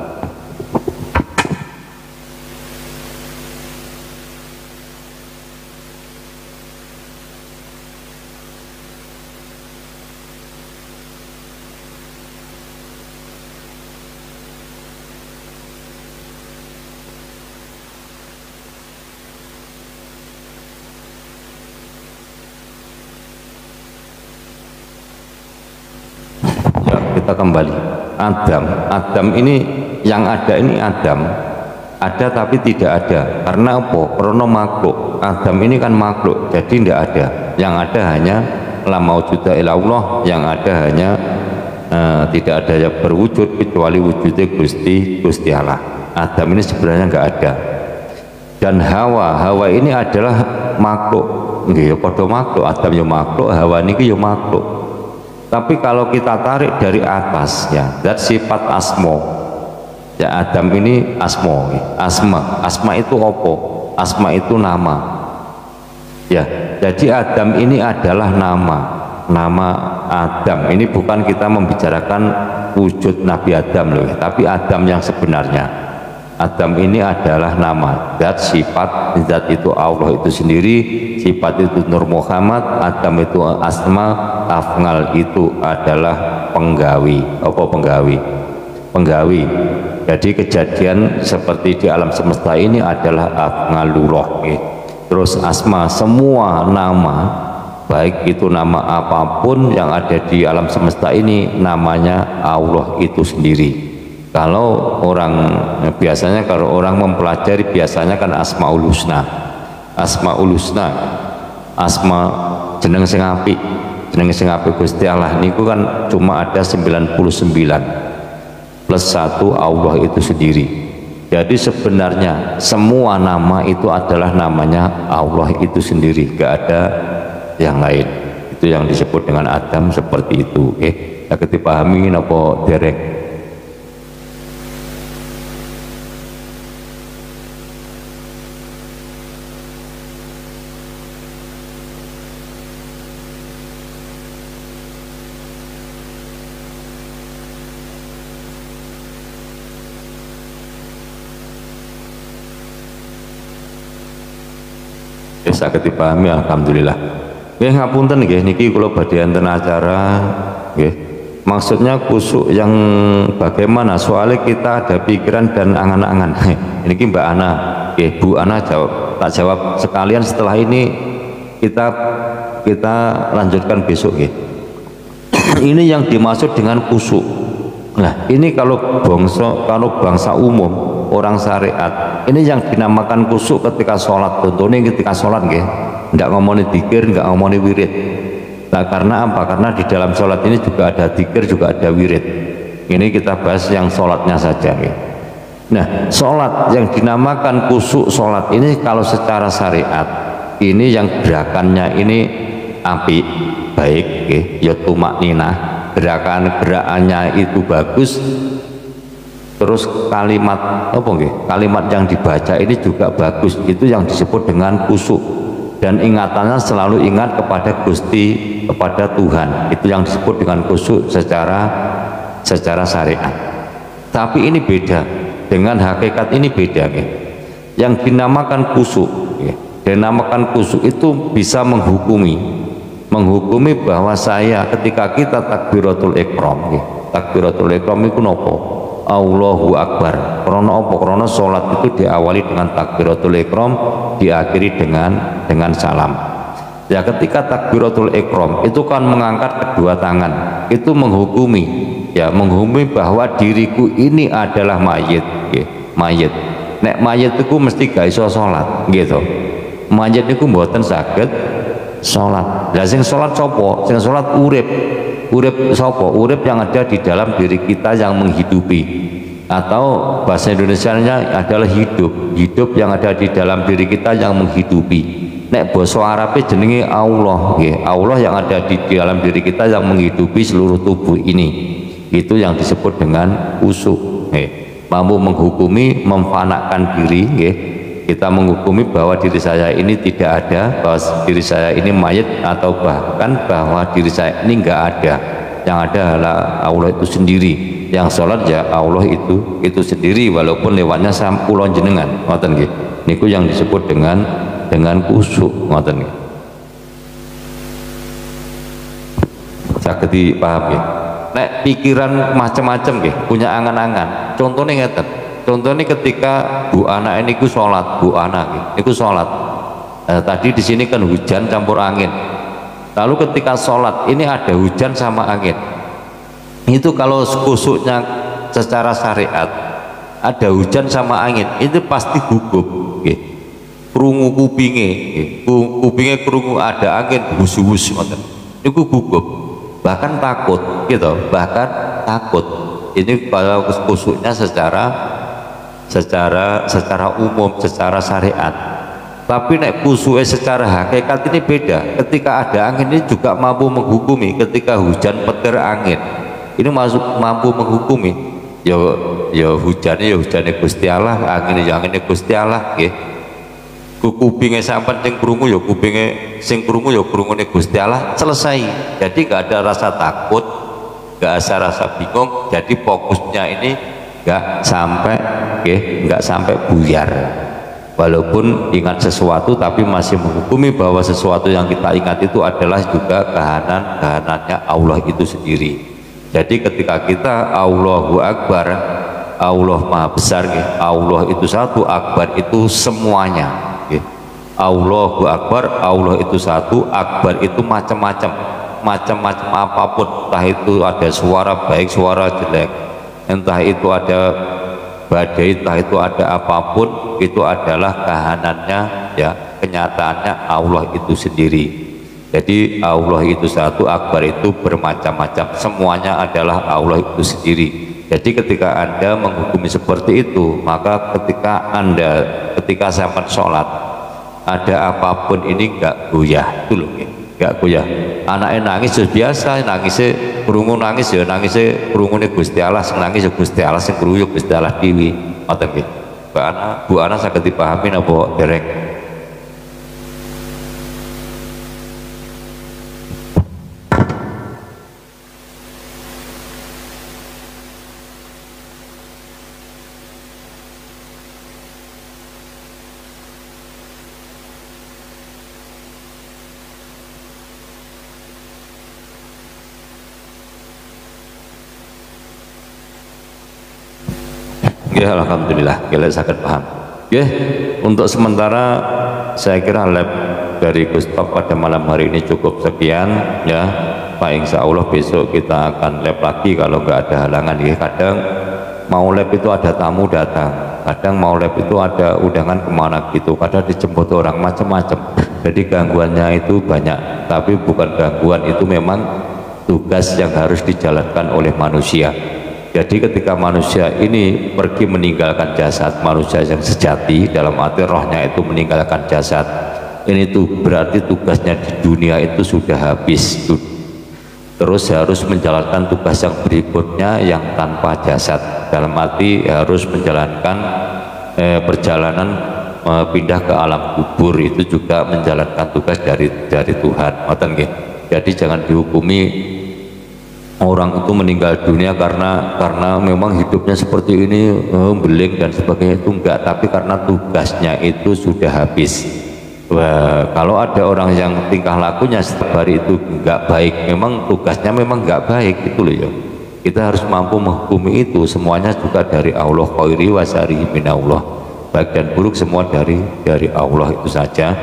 Kita kembali, Adam ini yang ada ini Adam ada tapi tidak ada. Karena apa? Karena makhluk. Adam ini kan makhluk, jadi tidak ada. Yang ada hanya la maujuda illa Allah, yang ada hanya tidak ada yang berwujud kecuali wujudnya Gusti Allah. Adam ini sebenarnya nggak ada. Dan Hawa ini adalah makhluk, nggih, padha makhluk. Adam ya makhluk, Hawa niki ya makhluk. Tapi kalau kita tarik dari atas, ya, dat sifat asmo, ya, Adam ini asmo, asma itu apa? Asma itu nama, ya. Jadi Adam ini adalah nama Adam. Ini bukan kita membicarakan wujud Nabi Adam loh, tapi Adam yang sebenarnya. Adam ini adalah nama, zat, sifat. Zat itu Allah itu sendiri, sifat itu Nur Muhammad, Adam itu asma, afngal itu adalah penggawi. Apa penggawi? Penggawi. Jadi kejadian seperti di alam semesta ini adalah afngalullah. Terus asma, semua nama, baik itu nama apapun yang ada di alam semesta ini, namanya Allah itu sendiri. Kalau orang biasanya, kalau orang mempelajari biasanya kan asmaul husna, asma jeneng sing apik, jeneng sing apik Gusti Allah niku kan cuma ada 99 plus 1 Allah itu sendiri. Jadi sebenarnya semua nama itu adalah namanya Allah itu sendiri, gak ada yang lain. Itu yang disebut dengan Adam seperti itu. Saged dipahami napa dereng? Saged dipahami, alhamdulillah. Nggih ngapunten nggih niki kula badhe enten acara nggih. Maksudnya kusuk yang bagaimana? Soalnya kita ada pikiran dan angan-angan. Niki Mbak Ana, nggih Bu Ana jawab, tak jawab sekalian setelah ini kita lanjutkan besok nggih. Ini yang dimaksud dengan kusuk. Nah, ini kalau bangsa umum orang syariat ini yang dinamakan kusuk ketika sholat. Contohnya ketika sholat nggih, tidak ngomongin dzikir, nggak ngomongin wirid. Nah, karena apa? Karena di dalam sholat ini juga ada dzikir, juga ada wirid. Ini kita bahas yang sholatnya saja nggih. Nah, sholat yang dinamakan kusuk sholat ini kalau secara syariat ini yang gerakannya ini apik, baik nggih, ya tumakninah, gerakannya itu bagus. Terus kalimat apa nggih? Kalimat yang dibaca ini juga bagus. Itu yang disebut dengan kusuk. Dan ingatannya selalu ingat kepada Gusti, kepada Tuhan. Itu yang disebut dengan kusuk secara syariat. Tapi ini beda dengan hakikat, ini beda nggih. Yang dinamakan kusuk, dinamakan kusuk itu bisa menghukumi bahwa saya ketika kita takbiratul ihram nggih. Takbiratul ihram iku napa? Allahu Akbar. Karena apa? Karena sholat itu diawali dengan takbiratul ihram, diakhiri dengan salam. Ya, ketika takbiratul ihram itu kan mengangkat kedua tangan, itu menghukumi bahwa diriku ini adalah mayit, mayit. Nek mayit itu mesti gak iso sholat, gitu. Mayit itu mboten saged sholat. Lah sing sholat sapa? Sing sholat urip. Urip sapa? Urip yang ada di dalam diri kita yang menghidupi, atau bahasa Indonesianya adalah hidup yang ada di dalam diri kita yang menghidupi. Nek basa Arabe jenenge Allah nggih. Allah yang ada di dalam diri kita yang menghidupi seluruh tubuh ini. Itu yang disebut dengan kusuk nggih. Mampu menghukumi, memfanakan diri nggih. Kita menghukumi bahwa diri saya ini tidak ada, bahwa diri saya ini mayat, atau bahkan bahwa diri saya ini enggak ada. Yang ada adalah Allah itu sendiri. Yang sholat ya Allah itu sendiri, walaupun lewatnya sampulon jenengan. Ngoten nggih. Niku yang disebut dengan kusuk, ngoten nggih. Saged dipahami. Nek pikiran macam-macam nggih, punya angan-angan. Contohnya ngeten. Contohnya ketika Bu Ana ini ku sholat, Bu Ana ini ku sholat. Tadi di sini kan hujan campur angin. Lalu ketika sholat ini ada hujan sama angin. Itu kalau kusuknya secara syariat ada hujan sama angin, itu pasti gugup. Krungu kupinge krungu ada angin, hus-hus, itu gugup. Bahkan takut, gitu. Bahkan takut. Ini kalau kusuknya secara umum, secara syariat. Tapi nek kusuk secara hakikat ini beda. Ketika ada angin ini juga mampu menghukumi. Ketika hujan petir angin ini mampu menghukumi. Ya hujannya Gusti Allah, anginnya Gusti Allah nggih. Kupinge sampean sing krungu ya kupinge sing krungu ya krungune Gusti Allah, selesai. Jadi gak ada rasa takut, gak ada rasa bingung. Jadi fokusnya ini nggak sampai buyar, walaupun ingat sesuatu tapi masih menghukumi bahwa sesuatu yang kita ingat itu adalah juga kehanannya Allah itu sendiri. Jadi ketika kita Allahu Akbar, Allah Maha Besar, Allah itu satu, Akbar itu semuanya. Allahu Akbar, Allah itu satu, Akbar itu macam-macam apapun, entah itu ada suara baik, suara jelek, entah itu ada badai, entah itu ada apapun, itu adalah kehanannya, ya, kenyataannya Allah itu sendiri. Jadi Allah itu satu, Akbar itu bermacam-macam, semuanya adalah Allah itu sendiri. Jadi ketika Anda menghukumi seperti itu, maka ketika sampai sholat ada apapun ini enggak goyah, itu loh. gak goyah. Anaknya nangis ya biasa, nangisnya krungu nangis ya nangisnya krungune Gusti Allah, sing nangis ya Gusti Allah, sing kruyuk Gusti Allah dewi. Ngoten nggih. Bu Ana saged dipahami napa dereng? Ya alhamdulillah kita sakit paham. Ya, untuk sementara saya kira lab dari Gustaf pada malam hari ini cukup sekian ya. Pak insya Allah besok kita akan lab lagi kalau nggak ada halangan ya. Kadang mau lab itu ada tamu datang, kadang mau lab itu ada undangan kemana gitu, kadang dijemput orang macam-macam. Jadi gangguannya itu banyak, tapi bukan gangguan, itu memang tugas yang harus dijalankan oleh manusia. Jadi ketika manusia ini pergi meninggalkan jasad manusia yang sejati, dalam arti rohnya itu meninggalkan jasad, ini tuh berarti tugasnya di dunia itu sudah habis. Terus harus menjalankan tugas yang berikutnya yang tanpa jasad, dalam arti harus menjalankan perjalanan pindah ke alam kubur, itu juga menjalankan tugas dari Tuhan. Jadi jangan dihukumi orang itu meninggal dunia karena memang hidupnya seperti ini, beling dan sebagainya, itu enggak, tapi karena tugasnya itu sudah habis. Wah, kalau ada orang yang tingkah lakunya setiap hari itu enggak baik, memang tugasnya memang enggak baik, itu loh ya. Kita harus mampu menghukumi itu, semuanya juga dari Allah, khairi wa syarri minallah, baik dan buruk semua dari Allah, itu saja.